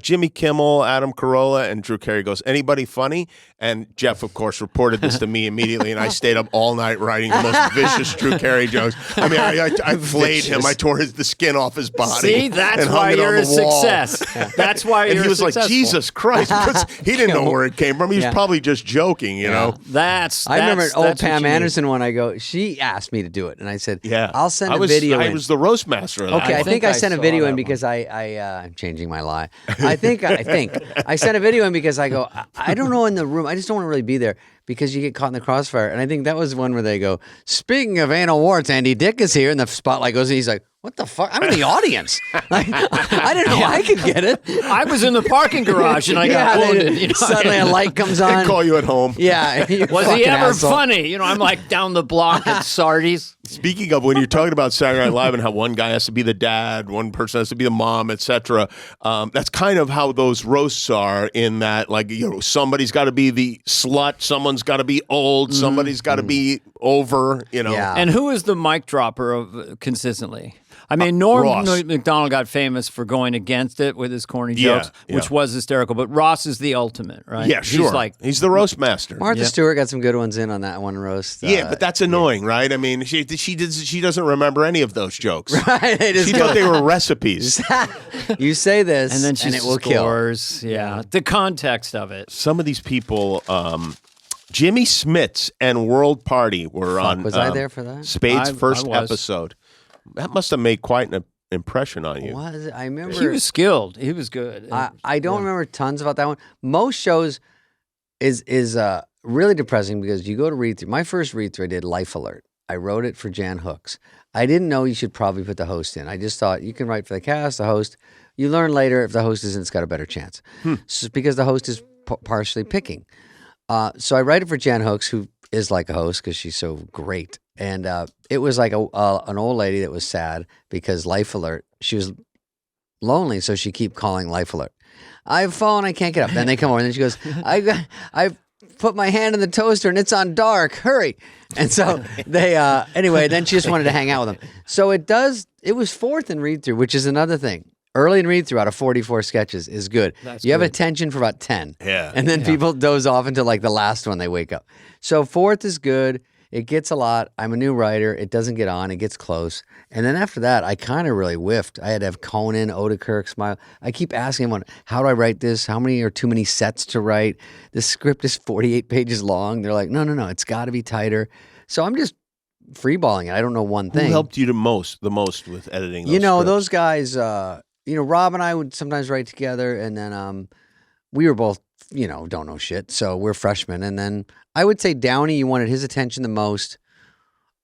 Jimmy Kimmel, Adam Carolla, and Drew Carey goes, "Anybody funny?" And Jeff, of course, reported this to me immediately, and I stayed up all night writing the most vicious Drew Carey jokes. I mean, I flayed him. I tore the skin off his body.
See, that's why you're a success. That's why you're
he was
successful.
Like, Jesus Christ, because he didn't know where it came from. He was probably just joking, you know.
I remember an old Pam Anderson one. She asked me to do it, and I said, I'll send a video in.
I was the roast master of that.
Okay, I think I sent a video in because I'm changing my lie. I think I sent a video in because I go, I don't know in the room. I just don't want to really be there because you get caught in the crossfire. And I think that was one where they go, speaking of anal warts, Andy Dick is here. And the spotlight goes, and he's like, what the fuck? I'm in the audience. Like, I didn't know I could get it.
I was in the parking garage and I got wounded.
Suddenly a light comes on.
They call you at home.
Yeah.
Was he ever funny? I'm like down the block at Sardi's.
Speaking of, when you're talking about Saturday Night Live and how one guy has to be the dad, one person has to be the mom, etc., that's kind of how those roasts are. In that, like, somebody's got to be the slut, someone's got to be old, somebody's got to be over.
Yeah.
And who is the mic dropper consistently? I mean, Norm Macdonald got famous for going against it with his corny jokes, which was hysterical. But Ross is the ultimate, right?
Yeah, sure. He's the roast master.
Martha Stewart got some good ones in on that one roast.
Yeah, but that's annoying, right? I mean, she doesn't remember any of those jokes.
Right?
She thought they were recipes.
You say this,
and then
it will kill.
Yeah, the context of it.
Some of these people. Jimmy Smits and World Party were on.
Was I there for that?
Spade's first episode. That must have made quite an impression on you.
Was it? I remember
he was skilled. He was good.
I don't remember tons about that one. Most shows is really depressing because you go to read through. My first read through, I did Life Alert. I wrote it for Jan Hooks. I didn't know you should probably put the host in. I just thought you can write for the cast, the host. You learn later if the host isn't, it's got a better chance. So, because the host is partially picking. So I write it for Jan Hooks, who is like a host because she's so great. And it was like an old lady that was sad because Life Alert, she was lonely, so she keep calling Life Alert. I've fallen, I can't get up. Then they come over, and then she goes, I put my hand in the toaster, and it's on dark. Hurry. And so they, anyway, then she just wanted to hang out with them. So it was fourth in read-through, which is another thing. Early in read-through out of 44 sketches is good. You have attention for about 10.
Yeah.
And then people doze off until like the last one they wake up. So fourth is good. It gets a lot. I'm a new writer. It doesn't get on. It gets close. And then after that, I kind of really whiffed. I had to have Conan, Odekirk, Smile. I keep asking him, how do I write this? How many are too many sets to write? The script is 48 pages long. They're like, no. It's got to be tighter. So I'm just freeballing it. I don't know one thing.
Who helped you the most with editing those
scripts?
Those
guys, Rob and I would sometimes write together. And then we were both, don't know shit. So we're freshmen. And then I would say Downey, you wanted his attention the most.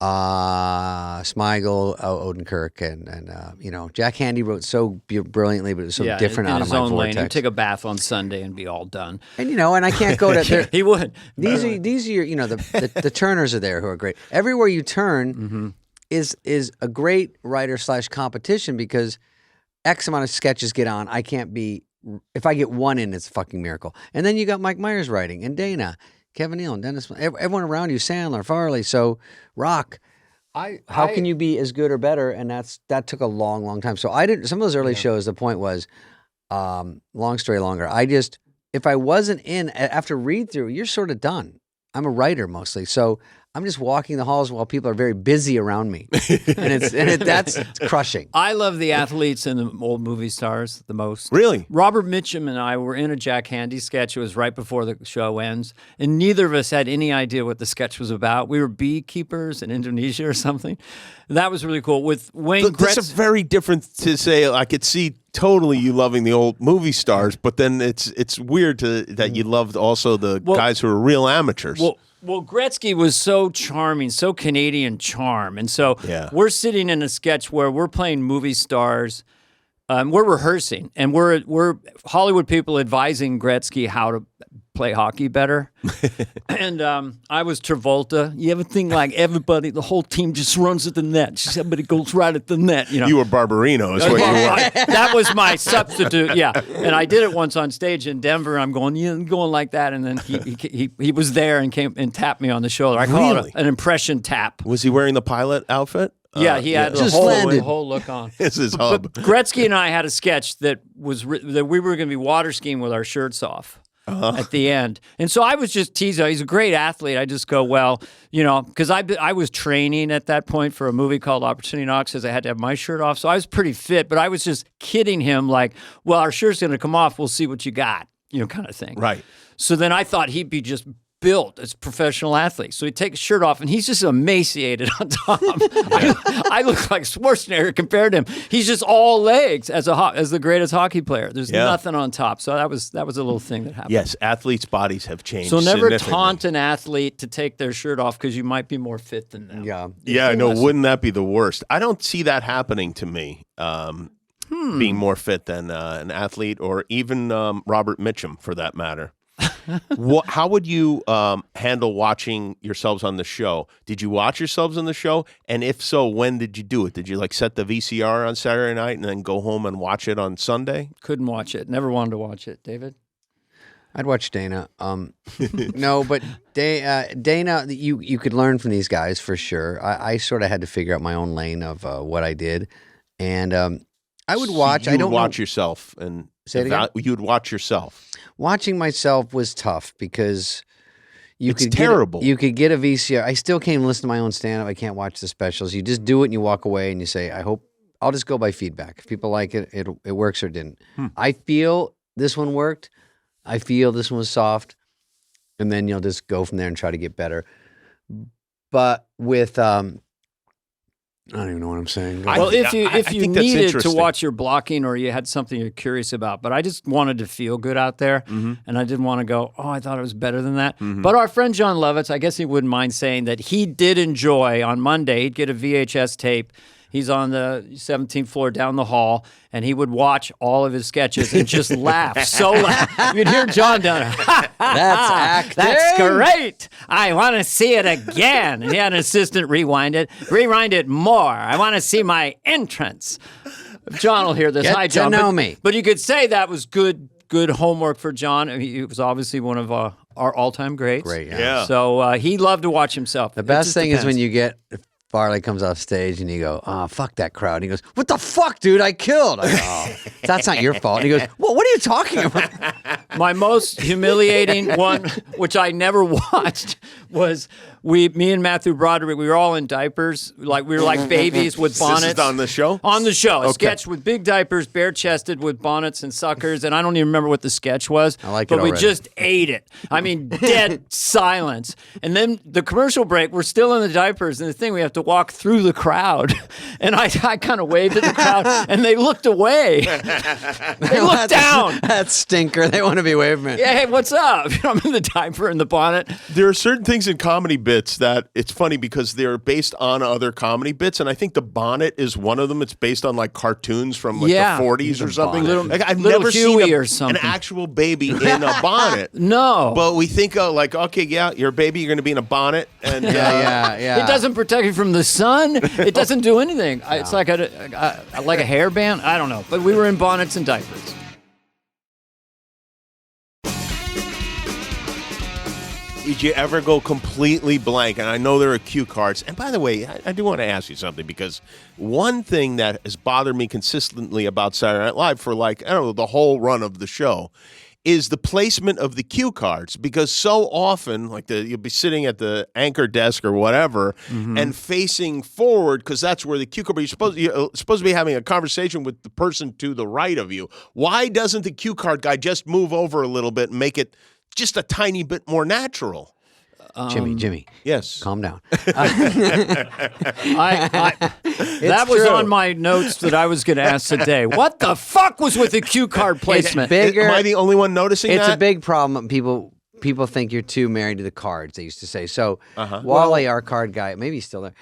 Smigel, Odenkirk, and Jack Handy wrote so brilliantly, but it was so different out of my vortex.
He'd take a bath on Sunday and be all done.
And and I can't go to
he would.
These are the Turners are there who are great. Everywhere you turn is a great writer / competition because X amount of sketches get on. I can't be. If I get one in, it's a fucking miracle. And then you got Mike Myers writing, and Dana, Kevin Neal, and Dennis, everyone around you, Sandler, Farley. So, Rock, how can you be as good or better? And that took a long, long time. So I didn't. Some of those early shows, the point was, long story longer. If I wasn't in after read through, you're sort of done. I'm a writer mostly, so I'm just walking the halls while people are very busy around me, and that's crushing.
I love the athletes and the old movie stars the most.
Really?
Robert Mitchum and I were in a Jack Handey sketch. It was right before the show ends, and neither of us had any idea what the sketch was about. We were beekeepers in Indonesia or something. That was really cool. With Wayne Gretzky.
That's a very different to say. I could see totally you loving the old movie stars, but then it's weird that you loved also the guys who were real amateurs.
Well, Gretzky was so charming, so Canadian charm. And so we're sitting in a sketch where we're playing movie stars. We're rehearsing, and we're Hollywood people advising Gretzky how to play hockey better. And I was Travolta. You ever think like everybody, the whole team just runs at the net. Just everybody goes right at the net. You know,
you were Barbarino, is what you were.
That was my substitute. Yeah, and I did it once on stage in Denver. I'm going, going like that, and then he was there and came and tapped me on the shoulder. I call it an impression tap.
Was he wearing the pilot outfit?
Yeah, he had the whole look on.
It's his hub.
But Gretzky and I had a sketch that we were going to be water skiing with our shirts off at the end. And so I was just teasing. He's a great athlete. I just go, well, because I was training at that point for a movie called Opportunity Knocks, because I had to have my shirt off. So I was pretty fit, but I was just kidding him like, well, our shirt's going to come off. We'll see what you got, kind of thing.
Right.
So then I thought he'd be just built as a professional athlete. So he'd take his shirt off, and he's just emaciated on top. I look like Schwarzenegger compared to him. He's just all legs as the greatest hockey player. There's nothing on top. So that was a little thing that happened.
Yes, athletes' bodies have changed.
So never taunt an athlete to take their shirt off because you might be more fit than them.
Yeah, I know. Wouldn't that be the worst? I don't see that happening to me. Being more fit than an athlete, or even Robert Mitchum, for that matter. How would you handle watching yourselves on the show? Did you watch yourselves on the show? And if so, when did you do it? Did you set the VCR on Saturday night and then go home and watch it on Sunday?
Couldn't watch it. Never wanted to watch it. David?
I'd watch Dana. No, but Dana, you could learn from these guys for sure. I sort of had to figure out my own lane of what I did. And I would watch.
You would watch yourself and you would watch yourself.
Watching myself was tough because you could
terrible.
You could get a VCR. I still can't even listen to my own stand-up. I can't watch the specials. You just do it and you walk away and you say, I'll just go by feedback. If people like it, it works or didn't. I feel this one worked. I feel this one was soft. And then you'll just go from there and try to get better. But with I don't even know what I'm saying.
Well, if you needed to watch your blocking, or you had something you're curious about, but I just wanted to feel good out there, and I didn't want to go, I thought it was better than that. But our friend John Lovitz, I guess he wouldn't mind saying that he did enjoy on Monday. He'd get a VHS tape. He's on the 17th floor down the hall, and he would watch all of his sketches and just laugh so loud. You'd hear John down there.
That's acting.
That's great. I want to see it again. And he had an assistant rewind it more. I want to see my entrance. John will hear this. Hi, John.
Get to know me.
But you could say that was good homework for John. I mean, he was obviously one of our all-time greats.
Great, yeah.
So he loved to watch himself.
The best thing is when you get Farley comes off stage and you go, fuck that crowd. And he goes, what the fuck, dude? I killed. I go, that's not your fault. And he goes, well, what are you talking about?
My most humiliating one, which I never watched, was me and Matthew Broderick, we were all in diapers. Like we were like babies with bonnets.
This is on the show?
On the show. A sketch with big diapers, bare-chested with bonnets and suckers. And I don't even remember what the sketch was.
I like it
But
already.
we just ate it. I mean, dead silence. And then the commercial break, we're still in the diapers. And the thing, we have to walk through the crowd. And I kind of waved at the crowd. And they looked away. They looked down.
That stinker. They want to be waving me.
Yeah, hey, what's up? I'm in the diaper and the bonnet.
There are certain things in comedy bits that it's funny because they're based on other comedy bits, and I think the bonnet is one of them. It's based on like cartoons from like the 40s or something. I've never seen an actual baby in a bonnet.
No.
But we think, okay, yeah, you're a baby, you're going to be in a bonnet. And
yeah. It doesn't protect you from the sun. It doesn't do anything. No. It's like a hairband. I don't know. But we were in bonnets and diapers.
Did you ever go completely blank? And I know there are cue cards. And by the way, I do want to ask you something, because one thing that has bothered me consistently about Saturday Night Live for the whole run of the show is the placement of the cue cards, because so often, like you'll be sitting at the anchor desk or whatever, and facing forward because that's where the cue card. But you're supposed to be having a conversation with the person to the right of you. Why doesn't the cue card guy just move over a little bit and make it just a tiny bit more natural?
Jimmy.
Yes.
Calm down.
That was on my notes that I was going to ask today. What the fuck was with the cue card placement?
It's bigger.
Am I the only one noticing that?
It's a big problem. People think you're too married to the cards, they used to say. So Wally, our card guy, maybe he's still there,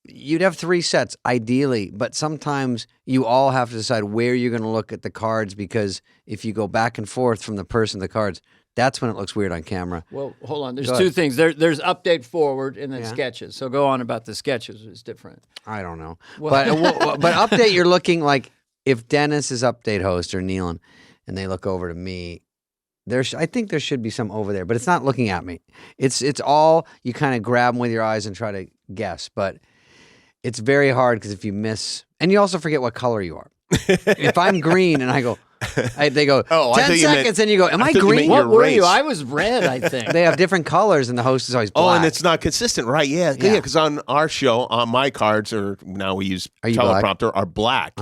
you'd have 3 sets, ideally, but sometimes you all have to decide where you're going to look at the cards, because if you go back and forth from the person to the cards, that's when it looks weird on camera.
Well, hold on. There's 2 things. There's update forward and then sketches. So go on about the sketches. It's different.
I don't know. But update, you're looking like if Dennis is update host or Nealon and they look over to me, I think there should be some over there, but it's not looking at me. It's all, you kind of grab them with your eyes and try to guess. But it's very hard because if you miss, and you also forget what color you are. If I'm green and I go, they go, 10 seconds, and you go, am I green?
What were you? I was red, I think.
They have different colors, and the host is always black.
Oh, and it's not consistent, right? Yeah, because on our show, on my cards, or now we use teleprompter, are black,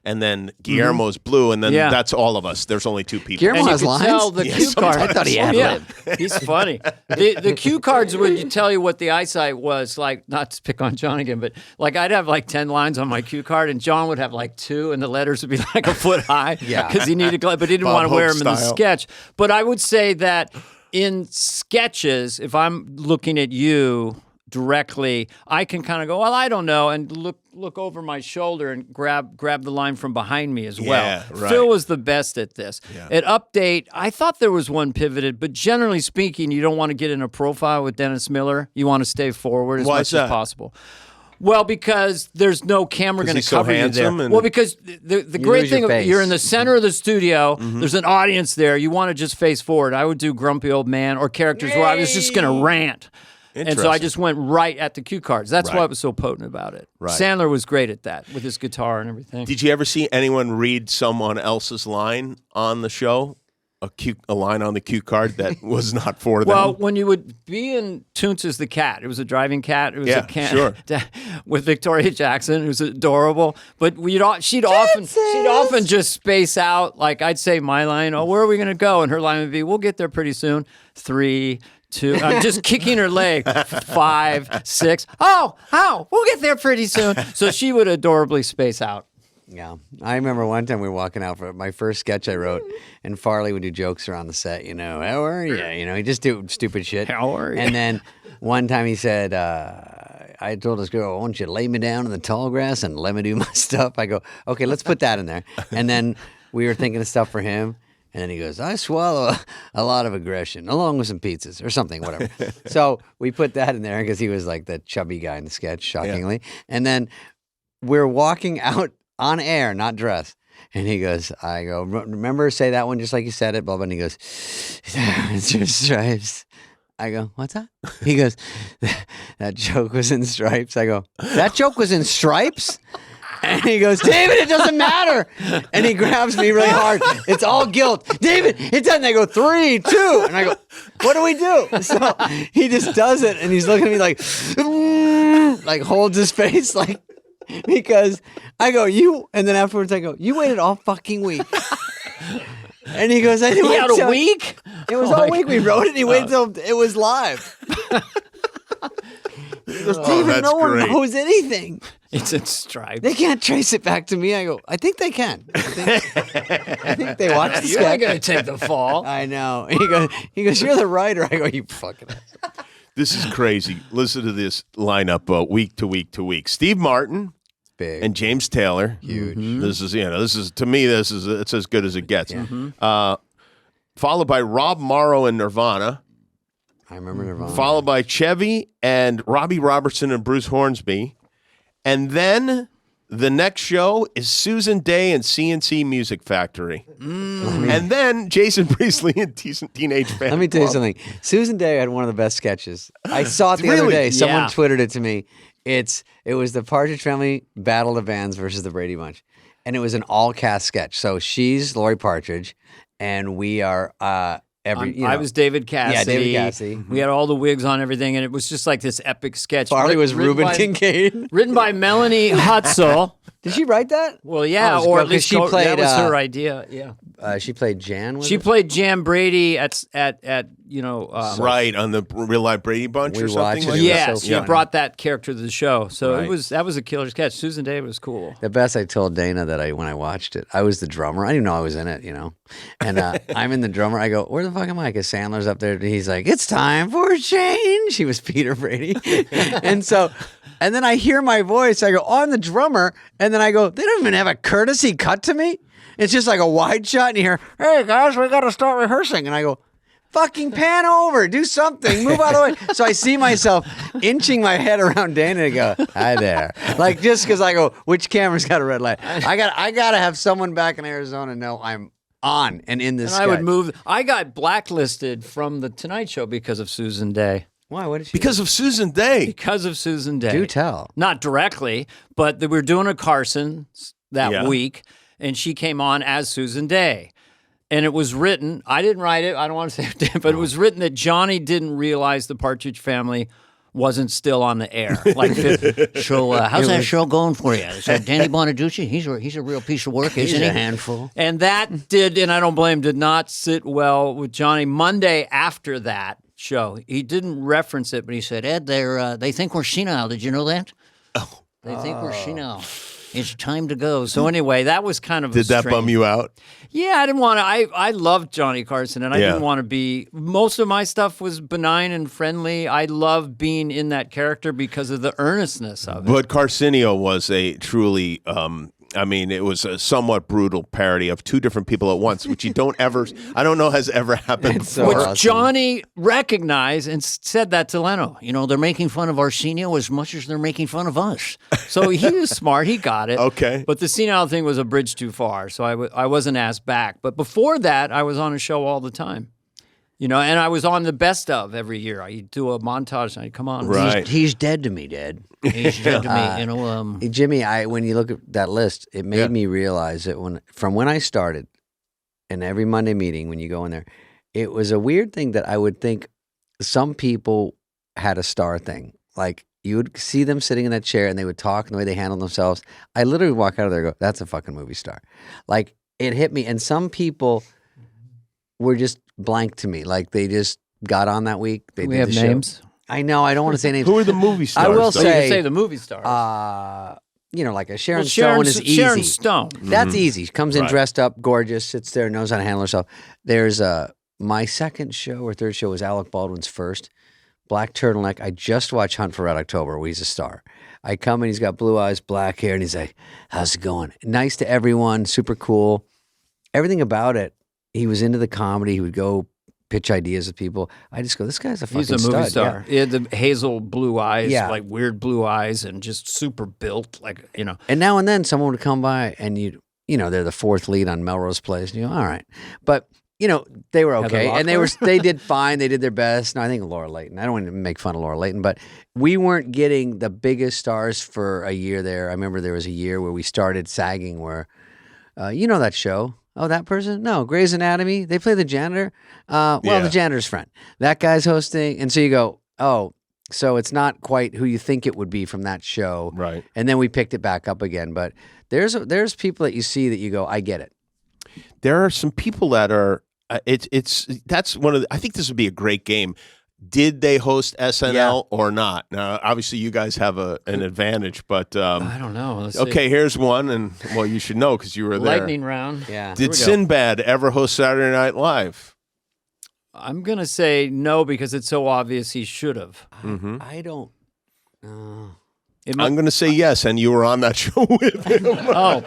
and then Guillermo's blue, and then that's all of us. There's only 2 people.
Guillermo has lines?
Tell the cue card.
I thought he had lip.
He's funny. The cue cards would tell you what the eyesight was like, not to pick on John again, but like I'd have like 10 lines on my cue card, and John would have like 2, and the letters would be like a foot high because he needed but he didn't want to wear them in the sketch. But I would say that in sketches, if I'm looking at you directly, I can kind of go, well, I don't know, and look over my shoulder and grab the line from behind me as well.
Yeah, right.
Phil was the best at this. Yeah. At Update, I thought there was one pivoted, but generally speaking, you don't want to get in a profile with Dennis Miller. You want to stay forward as much as possible. Well, because there's no camera going to cover you there. Well, because the great thing, you're in the center of the studio. There's an audience there. You want to just face forward. I would do Grumpy Old Man or characters where I was just going to rant. And so I just went right at the cue cards. That's what was so potent about it. Right. Sandler was great at that with his guitar and everything.
Did you ever see anyone read someone else's line on the show? A line on the cue card that was not for them.
Well, when you would be in Toonces the Cat, it was a driving cat. It was a cat with Victoria Jackson. It was adorable. But she'd often just space out. Like I'd say my line, where are we going to go? And her line would be, we'll get there pretty soon. 3, 2. I'm just kicking her leg. 5, 6. We'll get there pretty soon. So she would adorably space out.
Yeah. I remember one time we were walking out for my first sketch I wrote, and Farley would do jokes around the set, how are you? He'd just do stupid shit.
How are you?
And then one time he said, I told this girl, why don't you lay me down in the tall grass and let me do my stuff? I go, okay, let's put that in there. And then we were thinking of stuff for him. And then he goes, I swallow a lot of aggression, along with some pizzas or something, whatever. So we put that in there because he was like the chubby guy in the sketch, shockingly. Yeah. And then we're walking out on air, not dressed. And he goes, I go, remember, say that one just like you said it, blah, blah. And he goes, it's your stripes. I go, what's that? He goes, that joke was in stripes. I go, that joke was in stripes? And he goes, David, it doesn't matter. And he grabs me really hard. It's all guilt. David, it doesn't. I go, 3, 2. And I go, what do we do? So he just does it. And he's looking at me like holds his face like, because I go, and then afterwards I go, you waited all fucking week. And he goes, I didn't wait
a week?
It was all week. We wrote it and he waited until it was live. He goes, David, no one knows anything.
It's in stripes.
They can't trace it back to me. I go, I think they can. I think they watch the sketch.
You're not going to take the fall.
I know. He goes, you're the writer. I go, you fucking ass.
This is crazy. Listen to this lineup week to week to week. Steve Martin.
Big.
And James Taylor.
Huge.
Mm-hmm. This is to me, it's as good as it gets.
Yeah.
Mm-hmm. Followed by Rob Morrow and Nirvana.
I remember Nirvana.
Followed by Chevy and Robbie Robertson and Bruce Hornsby. And then the next show is Susan Day and CNC Music Factory. And then Jason Priestley and Teenage Fan
Let me tell you
Club.
something. Susan Day had one of the best sketches. I saw it the other day. Someone Twittered it to me. It was the Partridge Family Battle of the Bands versus the Brady Bunch. And it was an all-cast sketch. So she's Lori Partridge, and we are
I was David Cassidy.
Yeah, David Cassidy.
We had all the wigs on, everything, and it was just like this epic sketch.
Farley was Reuben Kincaid.
Written by Melanie Hutzel.
Did she write that?
Well, yeah, or at least
she played.
That was her idea. Yeah.
She played Jan.
She played Jan Brady at
right on the Real Life Brady Bunch or something.
She brought that character to the show, so that was a killer sketch. Susan Day was cool.
The best, I told Dana that when I watched it, I was the drummer. I didn't know I was in it, and I'm in the drummer. I go, where the fuck am I? Because Sandler's up there. And he's like, it's time for a change. He was Peter Brady, and then I hear my voice. I go, oh, I'm the drummer, and then I go, they don't even have a courtesy cut to me. It's just like a wide shot, and you hear, hey, guys, we got to start rehearsing. And I go, fucking pan over, do something, move out of the way. So I see myself inching my head around Dana and go, hi there. Like, just because I go, which camera's got a red light? I got to have someone back in Arizona know I'm on and in this sketch.
I would move. I got blacklisted from The Tonight Show because of Susan Day.
Why? What did she
Because
do?
of Susan Day.
Because of Susan Day.
Do tell.
Not directly, but we were doing a Carson that week, and she came on as Susan Day. And it was written, I didn't write it, I don't want to say it, but it was written that Johnny didn't realize the Partridge Family wasn't still on the air. Like, so how's that show going for you? Is that Danny Bonaducci? He's a real piece of work, isn't he?
He's a handful.
And that did, I don't blame, did not sit well with Johnny. Monday after that show, he didn't reference it, but he said, Ed, they think we're senile. Did you know that? Oh. They think we're senile. It's time to go. So anyway, that was kind of
Did that bum you out?
Yeah, I didn't want to. I loved Johnny Carson, and I didn't want to be. Most of my stuff was benign and friendly. I loved being in that character because of the earnestness of it.
But Carcinio was a truly. It was a somewhat brutal parody of two different people at once, which I don't know has ever happened before.
Which awesome. Johnny recognized and said that to Leno. They're making fun of Arsenio as much as they're making fun of us. So he was smart. He got it.
Okay.
But the senile thing was a bridge too far, so I wasn't asked back. But before that, I was on a show all the time. And I was on the best of every year. I do a montage, and I come on.
Right.
He's dead to me, Dad.
He's dead to me.
Jimmy, when you look at that list, it made me realize that when I started, and every Monday meeting, when you go in there, it was a weird thing that I would think some people had a star thing. Like, you would see them sitting in that chair, and they would talk, and the way they handled themselves. I literally walk out of there and go, that's a fucking movie star. Like, it hit me. And some people were just blank to me. Like, they just got on that week. They
we have names?
I know. I don't want to say names.
Who are the movie stars?
I will
say, you can say the movie stars.
Like a Sharon Stone is easy.
Sharon Stone.
That's easy. She comes in dressed up, gorgeous, sits there, knows how to handle herself. There's my second show or third show was Alec Baldwin's first. Black turtleneck. I just watched Hunt for Red October, where he's a star. I come in, he's got blue eyes, black hair, and he's like, how's it going? Nice to everyone, super cool. Everything about it. He was into the comedy. He would go pitch ideas with people. I just go, this guy's a fucking stud.
He's a movie star.
Yeah.
He had the hazel blue eyes, like weird blue eyes, and just super built,
And now and then someone would come by, and they're the fourth lead on Melrose Place, and you go, all right. But, they were okay. And they did fine. They did their best. No, I think Laura Leighton. I don't want to make fun of Laura Leighton, but we weren't getting the biggest stars for a year there. I remember there was a year where we started sagging where, that show. Oh, that person? No, Grey's Anatomy. They play the janitor. The janitor's friend. That guy's hosting. And so you go, oh, so it's not quite who you think it would be from that show.
Right.
And then we picked it back up again. But there's people that you see that you go, I get it.
There are some people that are, that's one of the, I think this would be a great game. Did they host SNL or not? Now, obviously, you guys have an advantage, but
I don't know. Let's see.
Here's one, and you should know because you were there.
Lightning round.
Yeah.
Did Sinbad ever host Saturday Night Live?
I'm gonna say no because it's so obvious he should have.
I don't.
I'm going to say yes, and you were on that show with him.
Oh,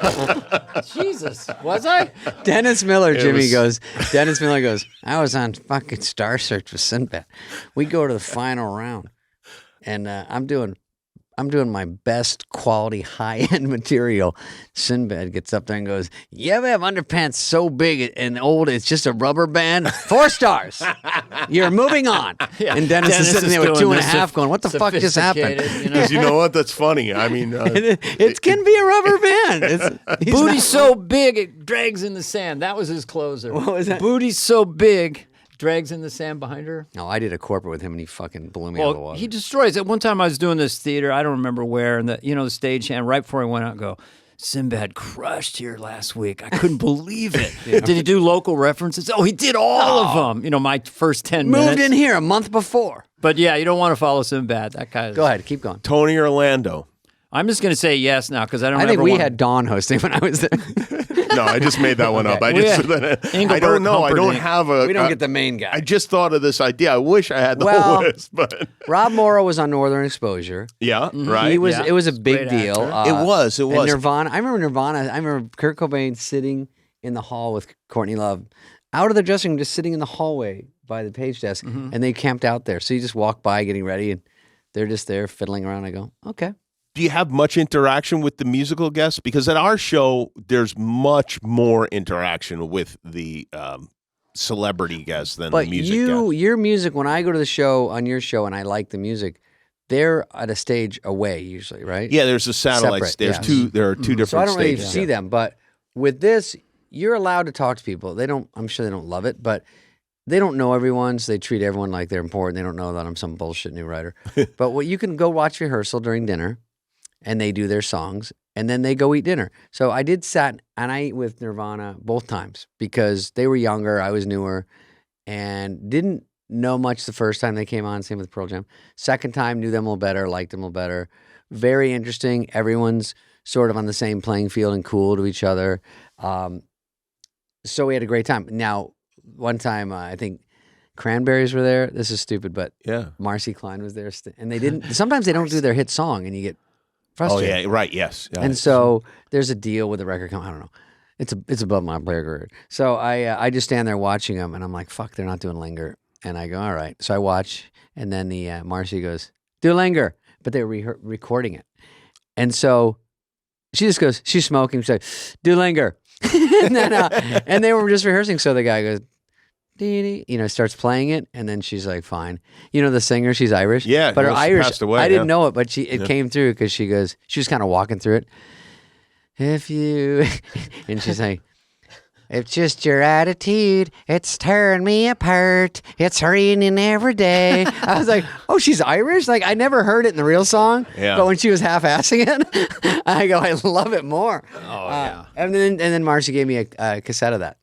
Jesus, was I?
Dennis Miller goes, I was on fucking Star Search with Sinbad. We go to the final round, and I'm doing I'm doing my best quality high-end material. Sinbad gets up there and goes, "You ever have underpants so big and old it's just a rubber band?" 4 stars. You're moving on. Yeah. And Dennis is sitting there with 2.5 going, "What the fuck just happened?"
Because you know what? That's funny. I mean,
it can be a rubber band.
Booty's so big it drags in the sand. That was his closer.
What was that?
Booty's so big. Drags in the sand behind her.
No, I did a corporate with him, and he fucking blew me out of the water.
He destroys it. One time I was doing this theater, I don't remember where, and the stage hand right before I went out, go, Sinbad crushed here last week. I couldn't believe it. Yeah. Did he do local references? Oh, he did all of them. My first 10 minutes.
Moved in here a month before.
But yeah, you don't want to follow Sinbad. That guy.
Go ahead, keep going.
Tony Orlando.
I'm just going to say yes now because I
think we had Dawn hosting when I was there.
No, I just made that one up. I don't know. I don't have a.
We don't get the main guy.
I just thought of this idea. I wish I had the whole list, but
Rob Morrow was on Northern Exposure.
Yeah, right.
He was. It was a big deal.
It was.
And Nirvana. I remember Nirvana. I remember Kurt Cobain sitting in the hall with Courtney Love, out of the dressing room, just sitting in the hallway by the page desk, and they camped out there. So you just walk by, getting ready, and they're just there fiddling around. I go, okay.
Do you have much interaction with the musical guests? Because at our show, there's much more interaction with the celebrity guests than the music guests.
Your music, when I go to the show, on your show, and I like the music, they're at a stage away usually, right?
Yeah, there's a satellite. There are two different stages.
So I don't really see them. But with this, you're allowed to talk to people. I'm sure they don't love it, but they don't know everyone, so they treat everyone like they're important. They don't know that I'm some bullshit new writer. But you can go watch rehearsal during dinner, and they do their songs, and then they go eat dinner. So I did and I ate with Nirvana both times because they were younger, I was newer, and didn't know much the first time they came on, same with Pearl Jam. Second time, knew them a little better, liked them a little better. Very interesting. Everyone's sort of on the same playing field and cool to each other. So we had a great time. Now, one time, I think Cranberries were there. This is stupid, but Marcy Klein was there. And they didn't, sometimes they don't do their hit song, and you get frustrated.
Oh, yeah, right, yes.
And so there's a deal with the record company. I don't know. It's above my pay grade. So I just stand there watching them, and I'm like, fuck, they're not doing Linger. And I go, all right. So I watch, and then the Marcy goes, do Linger. But they were recording it. And so she just goes, she's smoking. She's like, do Linger. and then and they were just rehearsing. So the guy goes, starts playing it, and then she's like, fine. The singer, she's Irish.
Yeah,
but her Irish,
passed away,
I didn't know it, but it came through because she was kind of walking through it. And she's like, it's just your attitude. It's tearing me apart. It's raining every day. I was like, oh, she's Irish? Like, I never heard it in the real song. Yeah. But when she was half-assing it, I go, I love it more.
Oh, yeah.
And then Marcy gave me a cassette of that.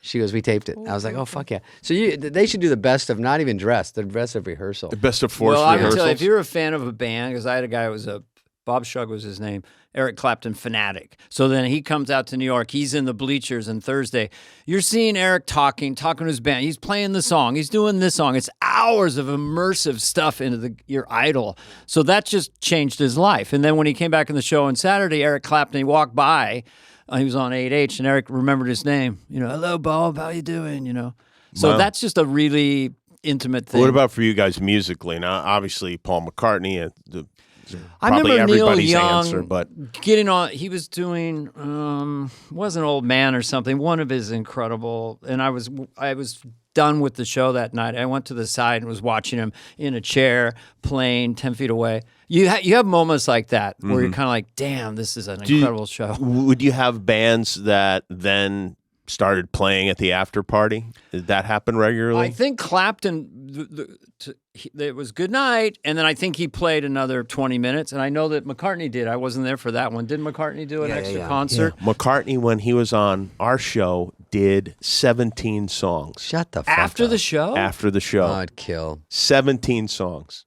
She goes, we taped it. I was like, oh, fuck yeah. So they should do the best of not even dressed, the best of rehearsal.
The best of forced
rehearsals.
rehearsals.
I can tell you, if you're a fan of a band, because I had a guy who was Bob Shug was his name, Eric Clapton fanatic. So then he comes out to New York. He's in the bleachers, and Thursday, you're seeing Eric talking to his band. He's playing the song. He's doing this song. It's hours of immersive stuff into your idol. So that just changed his life. And then when he came back in the show on Saturday, Eric Clapton, he walked by. He was on 8H, and Eric remembered his name. Hello, Bob, how you doing? So that's just a really intimate thing.
What about for you guys musically? Now, obviously, Paul McCartney,
I remember
everybody's
Neil Young
answer, but
getting on. He was doing was an Old Man or something. One of his incredible. And I was done with the show that night. I went to the side and was watching him in a chair playing 10 feet away. You have moments like that where you're kind of like, damn, this is an incredible show.
Would you have bands that then started playing at the after party? Did that happen regularly?
I think Clapton, it was good night, and then I think he played another 20 minutes, and I know that McCartney did. I wasn't there for that one. Did McCartney do an extra concert?
Yeah. McCartney, when he was on our show, did 17 songs.
Shut the fuck up.
After the show?
After the show.
I'd kill.
17 songs.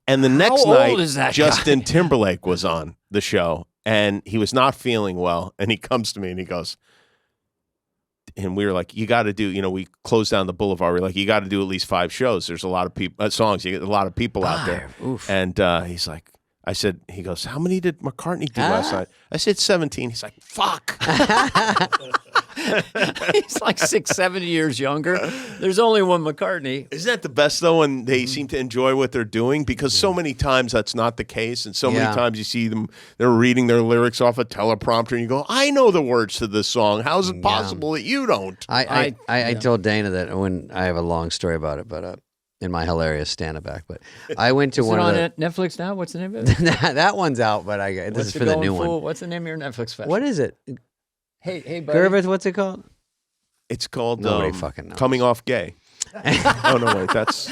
And the next night, Justin Timberlake was on the show, and he was not feeling well, and he comes to me and he goes, and we were like, you got to do, we closed down the Boulevard. We're like, you got to do at least 5 shows. There's a lot of people, songs. You get a lot of people out there.
Oof.
And he's like, he goes, how many did McCartney do last night? I said 17. He's like, fuck.
He's like 6-7 years younger. There's only one McCartney.
Isn't that the best, though, when they seem to enjoy what they're doing? Because so many times that's not the case. And so many times you see them, they're reading their lyrics off a teleprompter and you go, I know the words to this song. How is it possible that you don't?
I told Dana that when I have a long story about it, but in my hilarious stand-up act, but I went to one of the...
Netflix now? What's the name of it?
That one's out, but this is for the new one.
What's the name of your Netflix special?
What is it?
Hey, buddy.
Gervitz, what's it called?
It's called
Nobody fucking knows.
Coming Off Gay. Oh, no, wait, that's...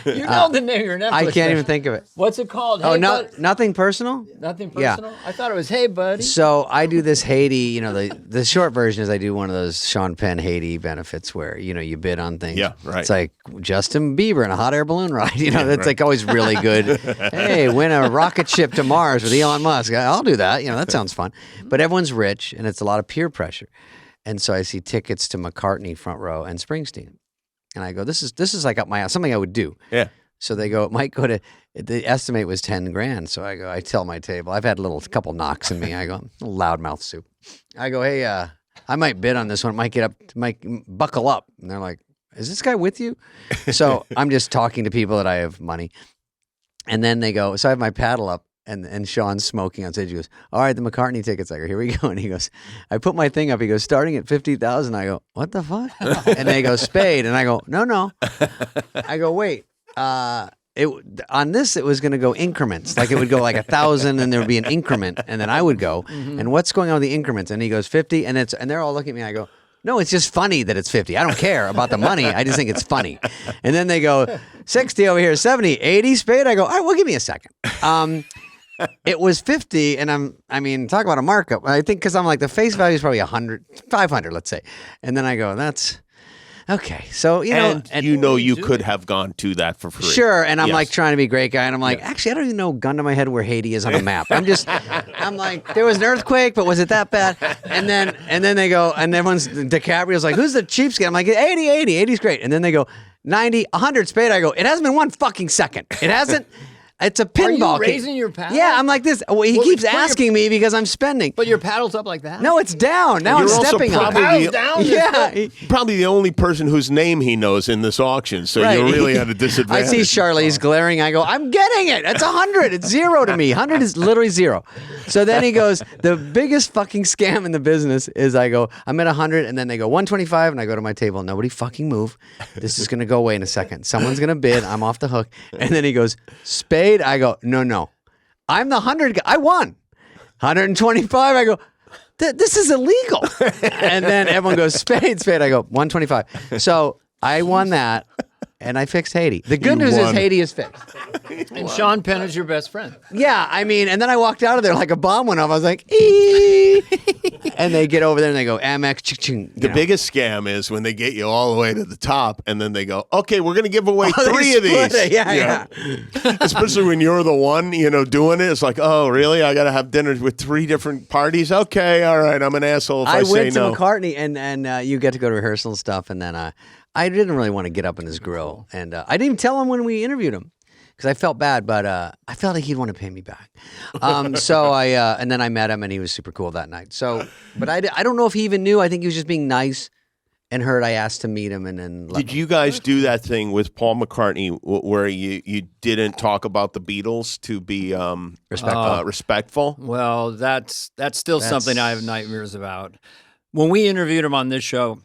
You know the name of your Netflix
I can't even think of it.
What's it called?
Oh, Nothing Personal?
Nothing Personal? Yeah. I thought it was Hey Buddy.
So I do this Haiti, the short version is I do one of those Sean Penn Haiti benefits where, you bid on things.
Yeah, right.
It's like Justin Bieber and a hot air balloon ride. That's like always really good. Hey, win a rocket ship to Mars with Elon Musk. I'll do that. That sounds fun. But everyone's rich and it's a lot of peer pressure. And so I see tickets to McCartney front row and Springsteen. And I go, this is like up my house, something I would do.
Yeah.
So they go, it might go to, the estimate was $10,000. So I tell my table, I've had a couple knocks in me. I go, loudmouth soup. I go, hey, I might bid on this one. It might buckle up. And they're like, is this guy with you? So I'm just talking to people that I have money. And then they go, so I have my paddle up. And Sean's smoking on stage. He goes, all right, the McCartney tickets. I go, here we go. And he goes, I put my thing up. He goes, starting at 50,000. I go, what the fuck? And they go, Spade. And I go, no. I go, wait. On this, it was going to go increments. Like it would go like 1,000 and there would be an increment. And then I would go. Mm-hmm. And what's going on with the increments? And he goes, 50. And they're all looking at me. I go, no, it's just funny that it's 50. I don't care about the money. I just think it's funny. And then they go, 60 over here, 70, 80, Spade. I go, all right, well, give me a second. It was 50, and talk about a markup. I think because I'm like, the face value is probably 100, 500, let's say. And then I go, that's okay. So,
you could have gone to that for free.
Sure. And I'm like trying to be a great guy. And I'm like, actually, I don't even know, gun to my head, where Haiti is on a map. I'm like, there was an earthquake, but was it that bad? And then they go, and everyone's, DiCaprio's like, who's the cheapskate? I'm like, 80, 80's great. And then they go, 90, 100, Spade. I go, it hasn't been 1 fucking second. It hasn't. It's a pinball.
Are you raising your paddle?
Yeah, I'm like this. Well, he keeps asking me because I'm spending.
But your paddle's up like that?
No, it's down. Now I'm stepping on it.
Down?
Yeah.
Probably the only person whose name he knows in this auction, so you're really at a disadvantage.
I see Charlize glaring. I go, I'm getting it. It's 100. It's 0 to me. 100 is literally 0. So then he goes, the biggest fucking scam in the business is I go, I'm at 100, and then they go 125, and I go to my table. Nobody fucking move. This is going to go away in a second. Someone's going to bid. I'm off the hook. And then he goes, Spade. I go, no. I'm the 100 guy. I won. 125. I go, this is illegal. And then everyone goes, Spade. I go, 125. So I won that. And I fixed Haiti. The good news is Haiti is fixed.
And Sean Penn is your best friend.
Yeah, and then I walked out of there like a bomb went off. I was like, ee. And they get over there and they go, Amex, ching.
The biggest scam is when they get you all the way to the top and then they go, okay, we're going to give away 3 of these.
Yeah.
Especially when you're the one, doing it. It's like, oh, really? I got to have dinner with 3 different parties? Okay, all right, I'm an asshole if I say no.
I went to McCartney and you get to go to rehearsal and stuff, and then I didn't really want to get up in his grill, and I didn't even tell him when we interviewed him because I felt bad, but I felt like he'd want to pay me back. So and then I met him, and he was super cool that night. So, but I don't know if he even knew. I think he was just being nice and heard I asked to meet him, and then
did you guys do that thing with Paul McCartney where you didn't talk about the Beatles to be respectful?
Well, that's still something I have nightmares about. When we interviewed him on this show,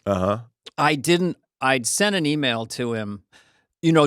I'd sent an email to him,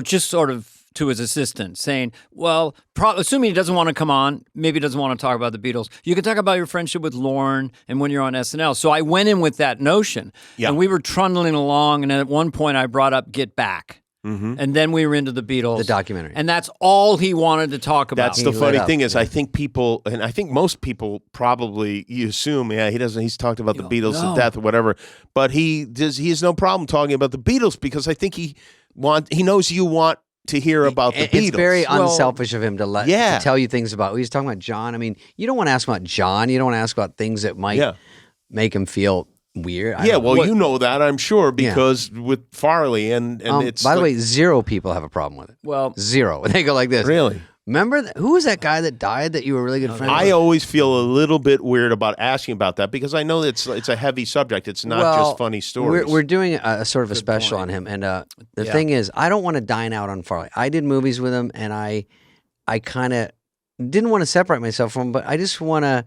just sort of to his assistant saying, well, assuming he doesn't want to come on, maybe he doesn't want to talk about the Beatles, you can talk about your friendship with Lorne and when you're on SNL. So I went in with that notion. Yeah. And we were trundling along, and then at one point I brought up Get Back. Mm-hmm. And then we were into the Beatles.
The documentary.
And that's all he wanted to talk about.
That's the funny thing is I think people, and I think most people probably, you assume, he's talked about the Beatles to death or whatever, but he has no problem talking about the Beatles because I think he knows you want to hear about the Beatles.
It's very unselfish of him to tell you things about, he's talking about John. I mean, you don't want to ask about John. You don't want to ask about things that might make him feel weird.
You know that, I'm sure, because with Farley and it's...
By the way, 0 people have a problem with it.
Well...
0. They go like this.
Really?
Remember, who was that guy that died that you were really good friends with?
I always feel a little bit weird about asking about that because I know it's a heavy subject. It's not just funny stories.
We're doing a sort of a special on him. And the thing is, I don't want to dine out on Farley. I did movies with him, and I kind of didn't want to separate myself from him, but I just want to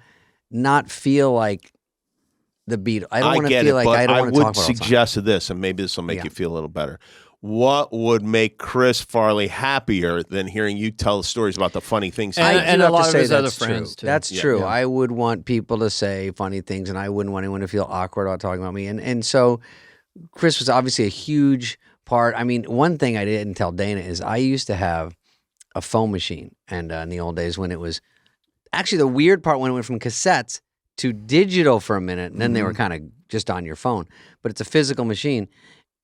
not feel like the Beatles. I don't want to feel like I don't want to talk about it.
I would suggest this, and maybe this will make you feel a little better. What would make Chris Farley happier than hearing you tell stories about the funny things?
And a lot of his other friends, too.
That's true. I would want people to say funny things, and I wouldn't want anyone to feel awkward about talking about me. And so Chris was obviously a huge part. I mean, one thing I didn't tell Dana is I used to have a phone machine, and in the old days when it was actually the weird part when it went from cassettes to digital for a minute, and then they were kind of just on your phone. But it's a physical machine.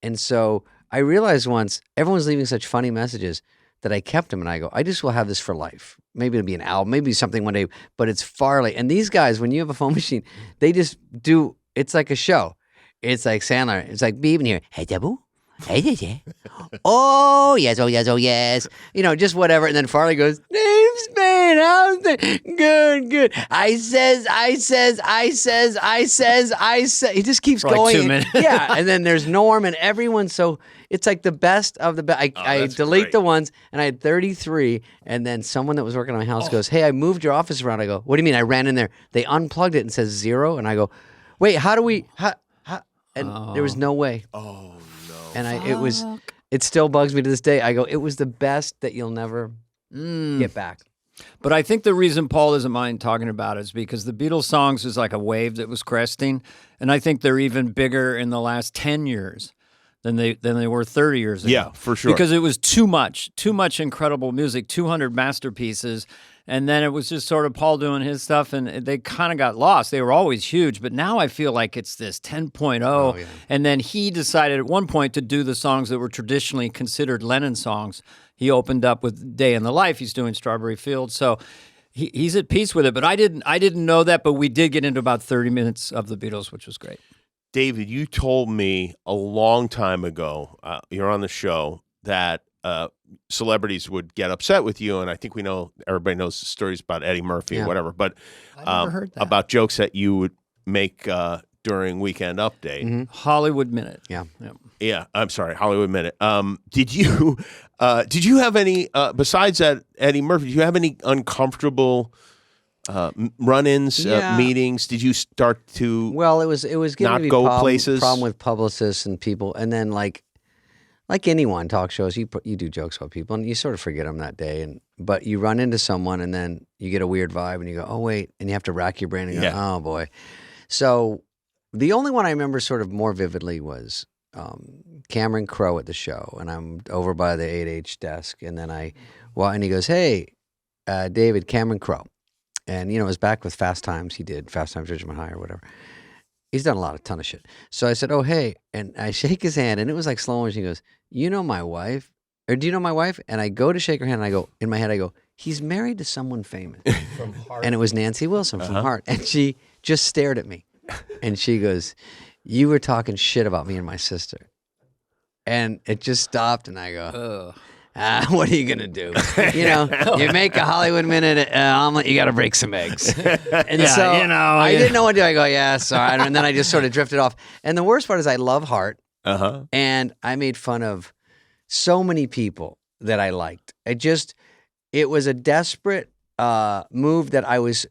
And so I realized once everyone's leaving such funny messages that I kept them, and I go, I just will have this for life. Maybe it'll be an album, maybe something one day, but it's Farley. And these guys, when you have a phone machine, they just do, it's like a show. It's like Sandler. It's like beeping here. Hey, Debu. Hey, oh, yes, oh, yes, oh, yes. You know, just whatever. And then Farley goes, name's Spade. How's it? Good. I says. He just keeps going.
Like 2 minutes.
Yeah. And then there's Norm and everyone. So it's like the best of the best. I delete the ones, and I had 33. And then someone that was working on my house goes, hey, I moved your office around. I go, what do you mean? I ran in there. They unplugged it and says 0. And I go, wait, how do we, and there was no way.
Oh.
And it still bugs me to this day. I go, it was the best that you'll never get back.
But I think the reason Paul doesn't mind talking about it is because the Beatles songs is like a wave that was cresting, and I think they're even bigger in the last 10 years than they were 30 years ago.
Yeah, for sure.
Because it was too much incredible music, 200 masterpieces. And then it was just sort of Paul doing his stuff, and they kind of got lost. They were always huge, but now I feel like it's this 10.0. Oh, yeah. And then he decided at one point to do the songs that were traditionally considered Lennon songs. He opened up with Day in the Life. He's doing Strawberry Fields. So he's at peace with it. But I didn't know that, but we did get into about 30 minutes of the Beatles, which was great.
David, you told me a long time ago, you're on the show, that celebrities would get upset with you, and I think everybody knows the stories about Eddie Murphy or whatever, but
I never heard that.
About jokes that you would make during Weekend Update.
Mm-hmm. Hollywood Minute.
Yeah, I'm sorry, Hollywood Minute. Did you have any, besides that Eddie Murphy, did you have any uncomfortable run-ins, meetings? Did you start to
it was getting
not
to be
go places?
Problem with publicists and people, and then like anyone, talk shows, you do jokes about people, and you sort of forget them that day. But you run into someone, and then you get a weird vibe, and you go, oh, wait. And you have to rack your brain and go, oh, boy. So the only one I remember sort of more vividly was Cameron Crowe at the show. And I'm over by the 8H desk, and then and he goes, hey, David, Cameron Crowe. And, it was back with Fast Times. He did Fast Times, Ridgemont High or whatever. He's done a ton of shit. So I said, oh, hey. And I shake his hand, and it was like slow motion. He goes, you know my wife? Or do you know my wife? And I go to shake her hand, and I go, in my head, I go, he's married to someone famous. From Heart. And it was Nancy Wilson from Heart. And she just stared at me. And she goes, you were talking shit about me and my sister. And it just stopped, and I go, what are you going to do? You make a Hollywood Minute omelet, you got to break some eggs. And I didn't know what to do. I go, yeah, sorry. And then I just sort of drifted off. And the worst part is I love Heart. And I made fun of so many people that I liked. It was a desperate move that I was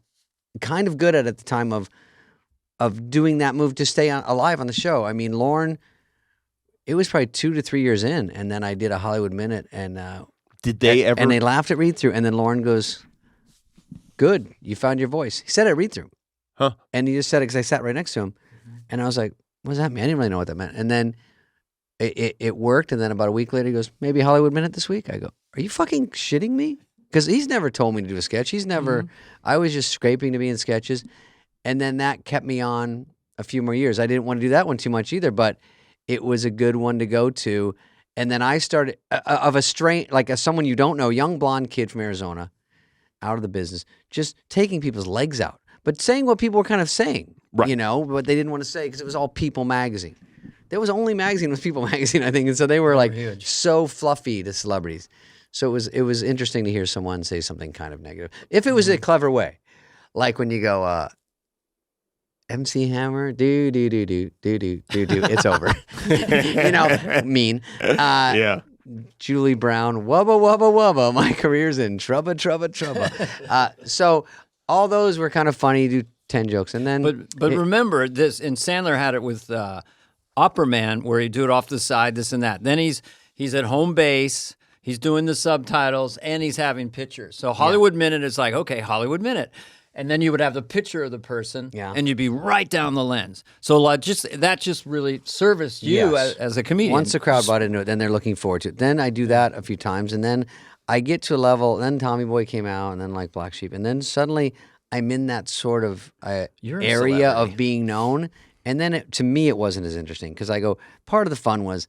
kind of good at the time of doing that move to stay alive on the show. I mean, Lorne, it was probably 2 to 3 years in, and then I did a Hollywood Minute, and
did they ever?
And they laughed at read through, and then Lorne goes, "Good, you found your voice." He said it at read through, and he just said it because I sat right next to him, and I was like, "What does that mean?" I didn't really know what that meant, and then it worked, and then about a week later, he goes, "Maybe Hollywood Minute this week." I go, "Are you fucking shitting me?" Because he's never told me to do a sketch. He's never. I was just scraping to be in sketches, and then that kept me on a few more years. I didn't want to do that one too much either, but it was a good one to go to. And then I started of a someone you don't know, young blonde kid from Arizona, out of the business, just taking people's legs out, but saying what people were kind of saying, what they didn't want to say because it was all People magazine. There was only magazine was People magazine, I think, and so they were like huge. So fluffy to celebrities. So it was interesting to hear someone say something kind of negative. If it was a clever way, like when you go, MC Hammer, do, it's over. Mean.
Yeah.
Julie Brown, wubba, wubba, wubba, my career's in trouble. So all those were kind of funny, do 10 jokes. And then.
But remember this, and Sandler had it with Opera Man, where he'd do it off the side, this and that. Then he's at home base, he's doing the subtitles, and he's having pictures. So Hollywood Minute is like, okay, Hollywood Minute. And then you would have the picture of the person, and you'd be right down the lens. So that just really serviced you as a comedian.
Once the crowd bought into it, then they're looking forward to it. Then I do that a few times, and then I get to a level. Then Tommy Boy came out, and then like Black Sheep, and then suddenly I'm in that sort of area of being known. And then to me, it wasn't as interesting because I go. Part of the fun was.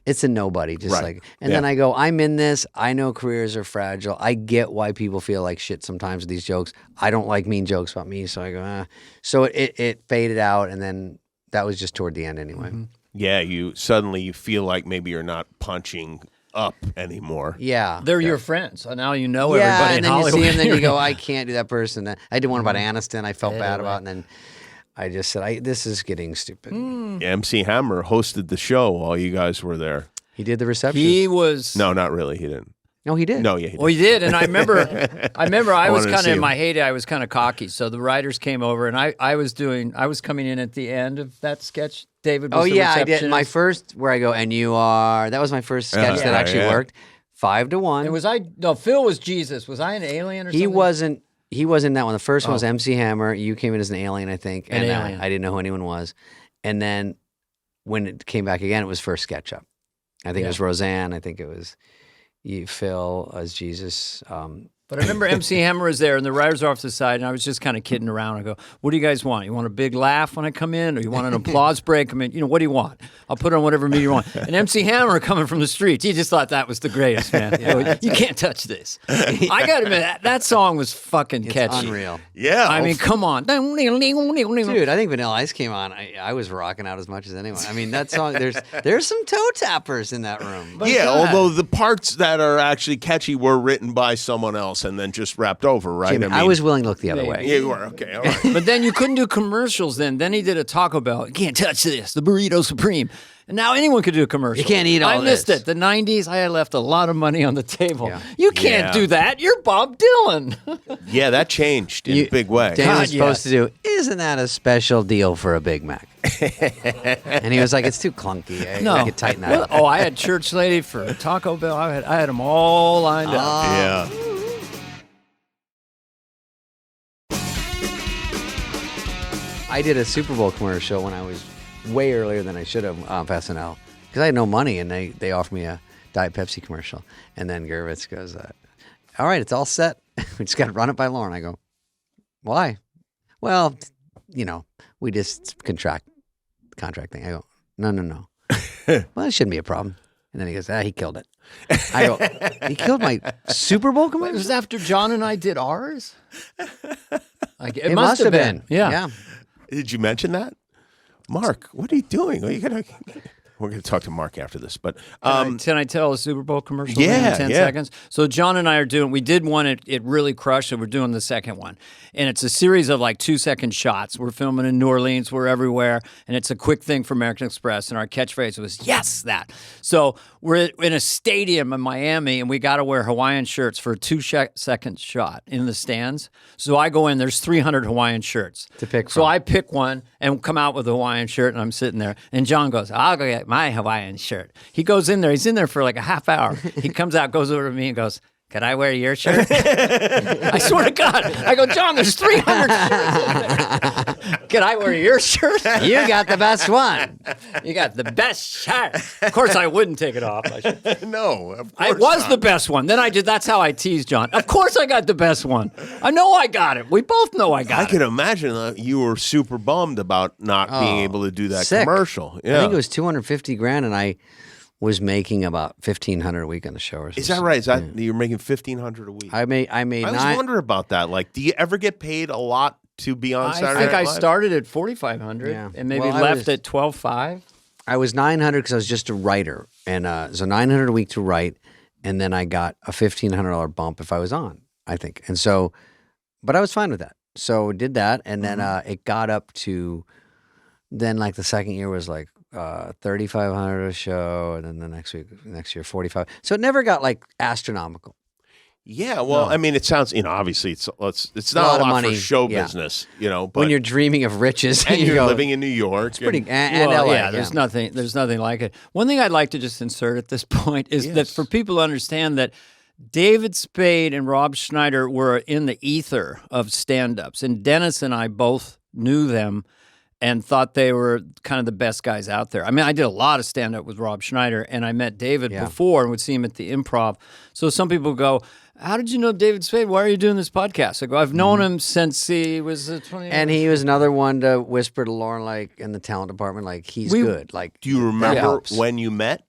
It's a nobody, then I go, I'm in this. I know careers are fragile. I get why people feel like shit sometimes with these jokes. I don't like mean jokes about me, so I go, So it faded out, and then that was just toward the end anyway.
Mm-hmm. Yeah, you feel like maybe you're not punching up anymore.
Yeah.
They're your friends, so now you know everybody in Hollywood.
You see him, then you go, I can't do that person. I did one about Aniston I felt bad about, and then I just said, this is getting stupid.
MC Hammer hosted the show while you guys were there.
He did the reception.
He was...
No, not really. He didn't.
No, he did.
No, yeah, he did.
Well, he did, and I remember I was kind of in my heyday. I was kind of cocky, so the writers came over, and I was coming in at the end of that sketch. David was the receptionist.
I did. My first, where I go, and you are... That was my first sketch that actually worked. 5-1.
Phil was Jesus. Was I an alien or something?
He wasn't that one. The first one was MC Hammer. You came in as an alien, I think. And
alien.
I didn't know who anyone was. And then when it came back again, it was first SketchUp. I think it was Roseanne. I think it was Phil as Jesus.
But I remember MC Hammer was there, and the writers were off to the side, and I was just kind of kidding around. I go, what do you guys want? You want a big laugh when I come in, or you want an applause break? I mean, what do you want? I'll put on whatever media you want. And MC Hammer coming from the streets, he just thought that was the greatest, man. You can't touch this. I got to admit, that song was fucking catchy.
Unreal.
Yeah.
I mean, come on.
Dude, I think Vanilla Ice came on. I was rocking out as much as anyone. I mean, that song, there's some toe tappers in that room.
But although the parts that are actually catchy were written by someone else and then just wrapped over, right?
Jimmy, I was willing to look the other way.
Yeah, you were. Okay, all right.
But then you couldn't do commercials then. Then he did a Taco Bell. You can't touch this. The Burrito Supreme. And now anyone could do a commercial.
You can't eat all this.
I missed it. The 90s, I had left a lot of money on the table. Yeah. You can't do that. You're Bob Dylan.
Yeah, that changed in a big way.
Dan was supposed to do, isn't that a special deal for a Big Mac? And he was like, it's too clunky. I could tighten that up.
Oh, I had Church Lady for Taco Bell. I had them all lined up.
Yeah.
I did a Super Bowl commercial when I was way earlier than I should have on SNL because I had no money, and they offered me a Diet Pepsi commercial. And then Gervitz goes, all right, it's all set. We just got to run it by Lauren. I go, why? Well, we just contract thing. I go, no. Well, it shouldn't be a problem. And then he goes, he killed it. I go, he killed my Super Bowl commercial?
It was after John and I did ours? It
must have been.
Yeah.
Did you mention that? Mark, what are you doing? We're going to talk to Mark after this, but
can I tell a Super Bowl commercial in 10
yeah.
seconds? So John and I we did one, it really crushed, so we're doing the second one. And it's a series of 2-second shots. We're filming in New Orleans, we're everywhere, and it's a quick thing for American Express, and our catchphrase was, yes, that. So we're in a stadium in Miami, and we got to wear Hawaiian shirts for a 2-second shot in the stands. So I go in, there's 300 Hawaiian shirts.
To pick from.
So I pick one and come out with a Hawaiian shirt, and I'm sitting there, and John goes, I'll go get my Hawaiian shirt. He goes in there. He's in there for a half hour. He comes out, goes over to me and goes, can I wear your shirt? I swear to God. I go, John, there's 300 shirts. Can I wear your shirt?
You got the best one.
You got the best shirt. Of course, I wouldn't take it off.
No, of course
I was
not.
the best one. Then that's how I teased John. Of course I got the best one. I know I got it. We both know I got it.
I can imagine that you were super bummed about not being able to do that commercial. Yeah.
I think it was $250,000, and I was making about $1,500 a week on the show.
Is that right? You're making $1,500 a week?
I made. I
was wondering about that. Do you ever get paid a lot to be on Saturday
Night Live?
I
started at $4,500 and maybe left at $12,500.
I was $900 because I was just a writer, and so $900 a week to write, and then I got a $1,500 bump if I was on, I think. And so, but I was fine with that. So did that, and then it got up to, then like the second year was like 3,500 a show, and then the next year 45. So it never got like astronomical.
Yeah, well, I mean, it sounds, obviously it's not a lot money for show business, But
when you're dreaming of riches
and you're living in New York,
it's pretty. And LA,
yeah, there's nothing like it. One thing I'd like to just insert at this point is that for people to understand that David Spade and Rob Schneider were in the ether of stand-ups, and Dennis and I both knew them and thought they were kind of the best guys out there. I mean, I did a lot of stand-up with Rob Schneider, and I met David before and would see him at the Improv. So some people go, how did you know David Spade? Why are you doing this podcast? I go, I've known him since he was 20.
And he was another one to whisper to Lauren, like, in the talent department, like, he's good. Like,
do you remember when you met?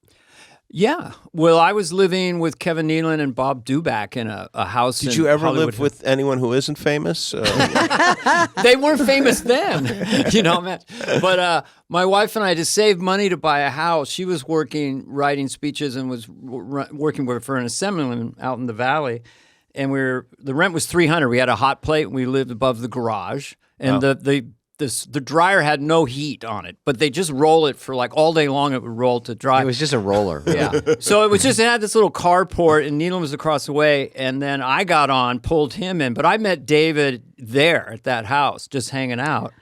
Yeah. Well, I was living with Kevin Nealon and Bob Duback in a house.
Did you ever live with anyone who isn't famous?
They weren't famous then, man. But my wife and I, to save money to buy a house, she was writing speeches and was working for an assemblyman out in the valley. And the rent was $300. We had a hot plate and we lived above the garage. And the dryer had no heat on it, but they just roll it for like all day long. It would roll to dry.
It was just a roller.
Yeah. So it had this little carport, and Nealon was across the way. And then I got on, pulled him in. But I met David there at that house, just hanging out.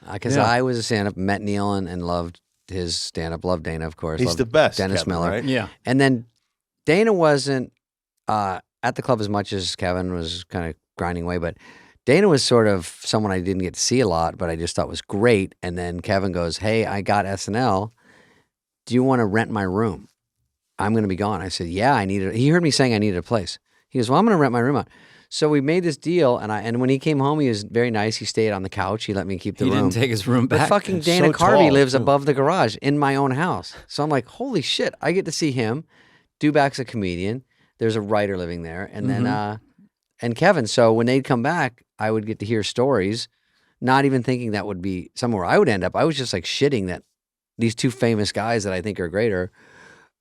Because I was a stand-up, met Nealon and loved his stand-up. Loved Dana, of course.
He's the best.
Dennis
Kevin,
Miller.
Right?
Yeah.
And then Dana wasn't at the club as much as Kevin was kind of grinding away, but Dana was sort of someone I didn't get to see a lot, but I just thought was great. And then Kevin goes, hey, I got SNL. Do you want to rent my room? I'm going to be gone. I said, yeah, he heard me saying I needed a place. He goes, well, I'm going to rent my room out. So we made this deal, and when he came home, he was very nice. He stayed on the couch. He let me keep the room.
He didn't take his room back.
But fucking Dana Carvey lives above the garage in my own house. So I'm like, holy shit, I get to see him. Duback's a comedian. There's a writer living there. And then, and Kevin. So when they'd come back, I would get to hear stories, not even thinking that would be somewhere I would end up. I was just like shitting that these two famous guys that I think are greater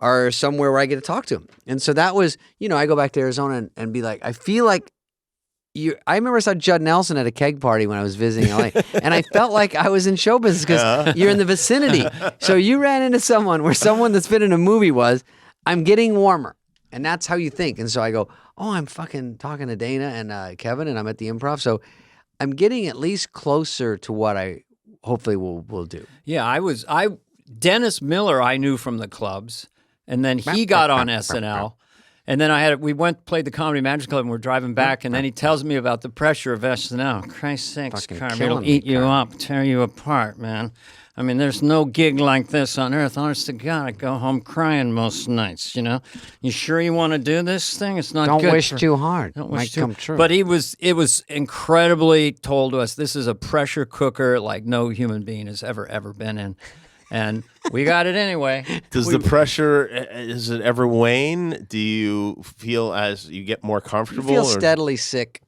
are somewhere where I get to talk to them. And so that was, I go back to Arizona and be like, I feel like I remember I saw Judd Nelson at a keg party when I was visiting LA, and I felt like I was in show business because you're in the vicinity. So you ran into someone where someone that's been in a movie was, I'm getting warmer. And that's how you think. And so I go, oh, I'm fucking talking to Dana and Kevin, and I'm at the Improv. So I'm getting at least closer to what I hopefully will do.
Yeah, Dennis Miller I knew from the clubs, and then he got on SNL. And then we played the Comedy Magic Club, and we're driving back, and then he tells me about the pressure of SNL. Christ's sakes, Carvey, it'll eat you up, tear you apart, man. I mean, there's no gig like this on earth. Honest to God, I go home crying most nights, You sure you want to do this thing? It's not good.
Don't wish too hard. Don't wish too. Come true.
But it was incredibly told to us, this is a pressure cooker like no human being has ever been in. And we got it anyway.
Does the pressure, does it ever wane? Do you feel as you get more comfortable?
You feel steadily sick,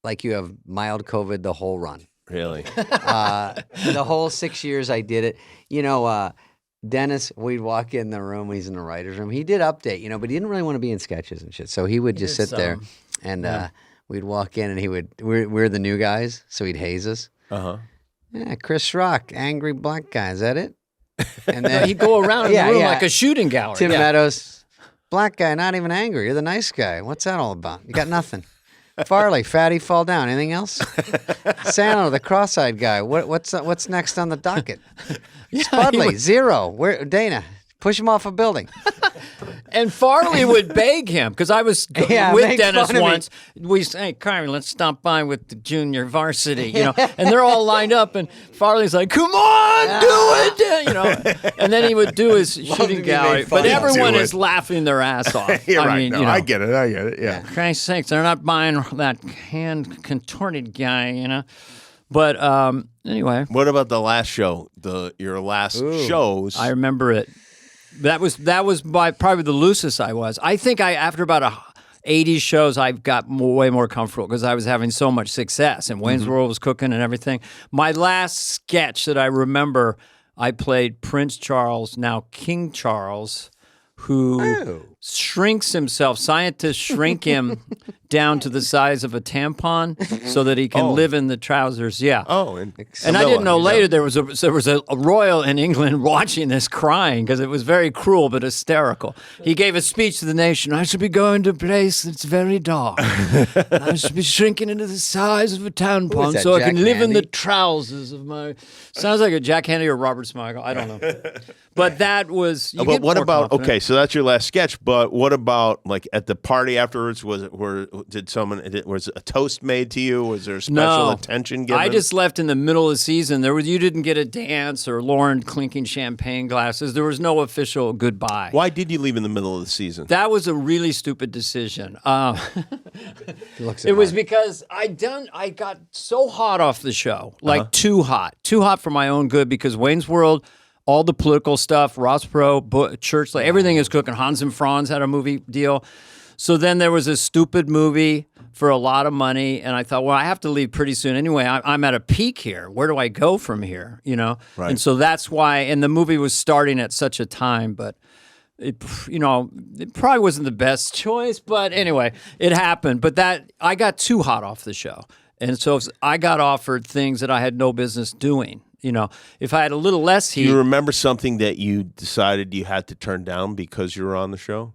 like you have mild COVID the whole run.
Really?
The whole 6 years I did it. Dennis, we'd walk in the room. He's in the writer's room. He did update, but he didn't really want to be in sketches and shit. So he would just sit there, and we'd walk in, and we're the new guys, so he'd haze us.
Uh-huh.
Yeah, Chris Rock, angry black guy. Is that it? And then
he'd go around in the room like a shooting gallery.
Tim Meadows, black guy, not even angry. You're the nice guy. What's that all about? You got nothing. Farley, fatty, fall down. Anything else? Sano, the cross-eyed guy. What's next on the docket? Spudley, zero. Where Dana? Push him off a building.
And Farley would beg him, because I was with Dennis once. We say, hey, Carvey, let's stop by with the junior varsity, and they're all lined up, and Farley's like, come on, do it, And then he would do his shooting gallery, but everyone is laughing their ass off.
You're right. I get it, yeah.
For Christ's sakes, they're not buying that hand contorted guy, But anyway.
What about the last show, your last shows?
I remember it. That was by probably the loosest I was. I think after about 80 shows, I got way more comfortable because I was having so much success, and Wayne's World was cooking and everything. My last sketch that I remember, I played Prince Charles, now King Charles, who shrinks himself. Scientists shrink him down to the size of a tampon so that he can live in the trousers. Yeah.
Oh,
and I didn't know later there was a royal in England watching this, crying because it was very cruel but hysterical. He gave a speech to the nation. I should be going to a place that's very dark. I should be shrinking into the size of a tampon so I can live in the trousers of my. Sounds like a Jack Handy or Robert Smigel. I don't know. But that was.
But what about? Confident. Okay, so that's your last sketch. But what about like at the party afterwards? Was a toast made to you? Was there special attention given?
I just left in the middle of the season. You didn't get a dance or Lauren clinking champagne glasses. There was no official goodbye.
Why did you leave in the middle of the season?
That was a really stupid decision. It was because I got so hot off the show, like too hot for my own good. Because Wayne's World. All the political stuff, Ross Perot, Church, like everything is cooking. Hans and Franz had a movie deal. So then there was a stupid movie for a lot of money, and I thought, well, I have to leave pretty soon anyway. I'm at a peak here. Where do I go from here? You know?
Right.
And so that's why, and the movie was starting at such a time, but it probably wasn't the best choice, but anyway, it happened. But I got too hot off the show. And so I got offered things that I had no business doing. You know, if I had a little less heat.
Do you remember something that you decided you had to turn down because you were on the show?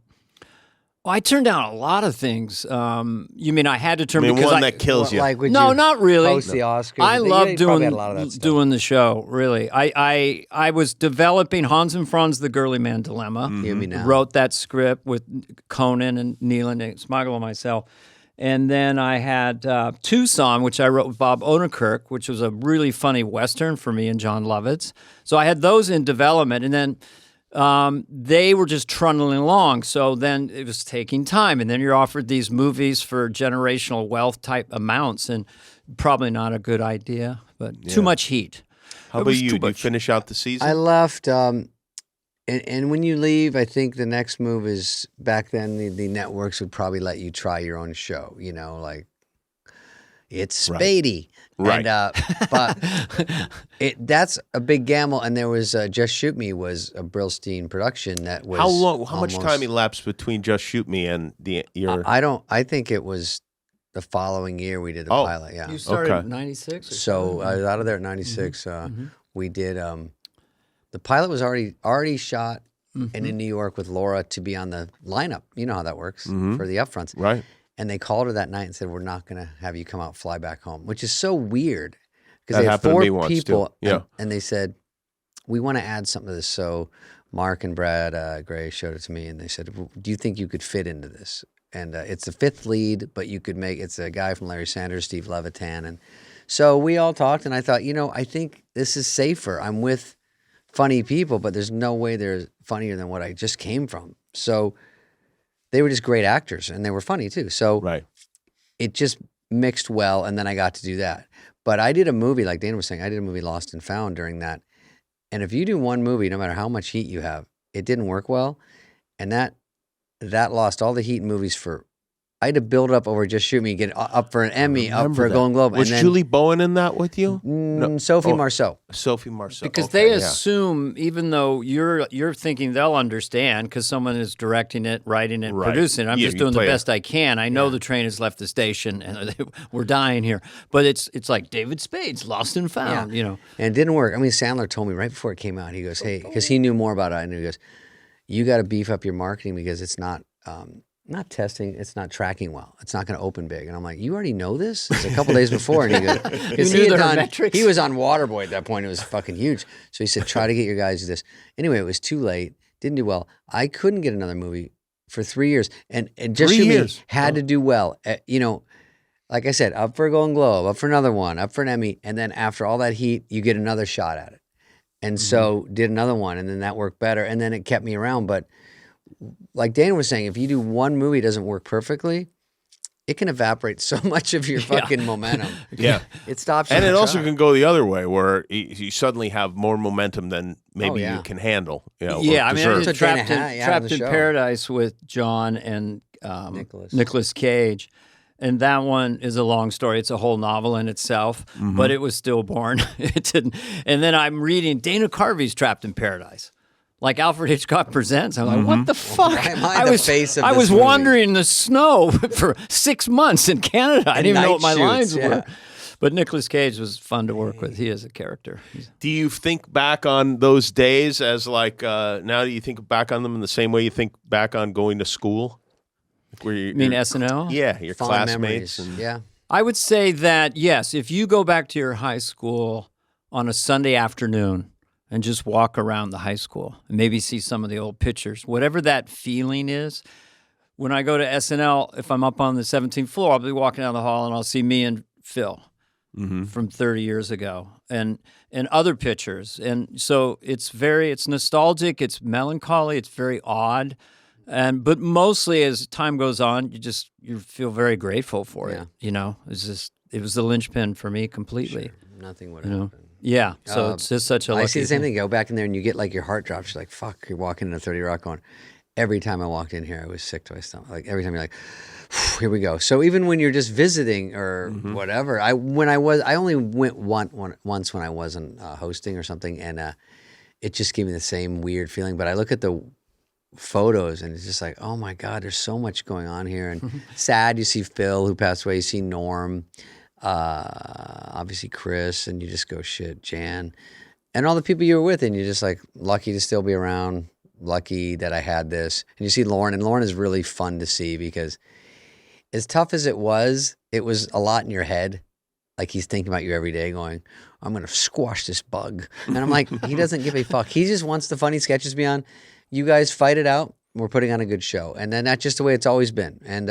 Well, I turned down a lot of things. You mean I had to turn?
Because one that kills you?
Like,
no, not really.
Post the Oscars.
I love doing the show. Really, I was developing Hans and Franz, The Girly Man Dilemma.
Hear me now.
Wrote that script with Conan and Neelan and Smigel and myself. And then I had Tucson, which I wrote with Bob Odenkirk, which was a really funny Western for me and John Lovitz. So I had those in development. And then they were just trundling along. So then it was taking time. And then you're offered these movies for generational wealth type amounts. And probably not a good idea, but too much heat.
How about you? Did you finish out the season?
I left. And when you leave, I think the next move is back then the networks would probably let you try your own show, you know, like it's Spade.
Right.
And, but that's a big gamble. And there was Just Shoot Me was a Brillstein production that was
How much time elapsed between Just Shoot Me and your?
I think it was the following year we did the pilot. Yeah.
You started in 96?
So I was out of there at 96. We did. The pilot was already shot and in New York with Laura to be on the lineup. You know how that works for the upfronts.
Right.
And they called her that night and said, we're not going to have you come out, fly back home, which is so weird. Because they had 4 people and they said, we want to add something to this. So Mark and Brad Gray showed it to me and they said, do you think you could fit into this? And it's the 5th lead, but you could it's a guy from Larry Sanders, Steve Levitan. And so we all talked and I thought, I think this is safer. I'm with funny people, but there's no way they're funnier than what I just came from. So they were just great actors and they were funny too. So it just mixed well. And then I got to do that. But I did a movie, like Dana was saying, I did a movie Lost and Found during that. And if you do one movie, no matter how much heat you have, it didn't work well. And that lost all the heat in movies for, I had to build up over Just Shoot Me, get up for an Emmy, up for a Golden Globe.
Was Julie Bowen in that with you?
No. Sophie Marceau.
Sophie Marceau.
Because they assume, even though you're thinking they'll understand because someone is directing it, writing it, producing it. I'm just doing the best I can. I know the train has left the station and we're dying here. But it's like David Spade's Lost and Found,
And it didn't work. I mean, Sandler told me right before it came out, he goes, hey, because he knew more about it. And he goes, you got to beef up your marketing because it's not testing, it's not tracking well. It's not going to open big. And I'm like, you already know this? It's a couple days before. And he goes, because he was on Waterboy at that point. It was fucking huge. So he said, try to get your guys to this. Anyway, it was too late. Didn't do well. I couldn't get another movie for 3 years. And Just Shoot Me had to do well. Like I said, up for a Golden Globe, up for another one, up for an Emmy. And then after all that heat, you get another shot at it. And so did another one. And then that worked better. And then it kept me around. But like Dana was saying, if you do one movie, it doesn't work perfectly, it can evaporate so much of your fucking momentum. It stops you.
And it also can go the other way, where you suddenly have more momentum than maybe you can handle. I mean,
I did Trapped in Paradise with John and Nicolas Cage. And that one is a long story. It's a whole novel in itself, but it was stillborn. It didn't. And then I'm reading Dana Carvey's Trapped in Paradise. Like Alfred Hitchcock Presents. I'm like, what the fuck?
Why am I the face of
I
this
was
movie?
wandering in the snow for 6 months in Canada. I didn't even know what my lines were. But Nicolas Cage was fun to work with. He is a character.
Do you think back on those days as like, now do you think back on them in the same way you think back on going to school?
You mean SNL?
Yeah, your
Fond
classmates.
memories. Yeah.
I would say that, yes, if you go back to your high school on a Sunday afternoon and just walk around the high school and maybe see some of the old pictures, whatever that feeling is, when I go to SNL, if I'm up on the 17th floor, I'll be walking down the hall and I'll see me and Phil from 30 years ago and other pictures. And so it's nostalgic, it's melancholy, it's very odd. But mostly as time goes on, you feel very grateful for it. You know, it was the linchpin for me completely.
Sure. Nothing would happen.
Yeah. So it's just such a lucky
I see the same thing. You go back in there and you get like your heart drops. You're like, fuck, you're walking into 30 Rock going, every time I walked in here, I was sick to my stomach. Like every time you're like, here we go. So even when you're just visiting or whatever, I only went once when I wasn't hosting or something, and it just gave me the same weird feeling. But I look at the photos and it's just like, oh my God, there's so much going on here. And sad, you see Phil who passed away, you see Norm, obviously Chris, and you just go, shit, Jan, and all the people you were with, and you're just like lucky to still be around, lucky that I had this. And you see Lauren, and Lauren is really fun to see because as tough as it was a lot in your head. Like he's thinking about you every day going, I'm going to squash this bug. And I'm like, he doesn't give a fuck. He just wants the funny sketches to be on. You guys fight it out. We're putting on a good show. And then that's just the way it's always been. And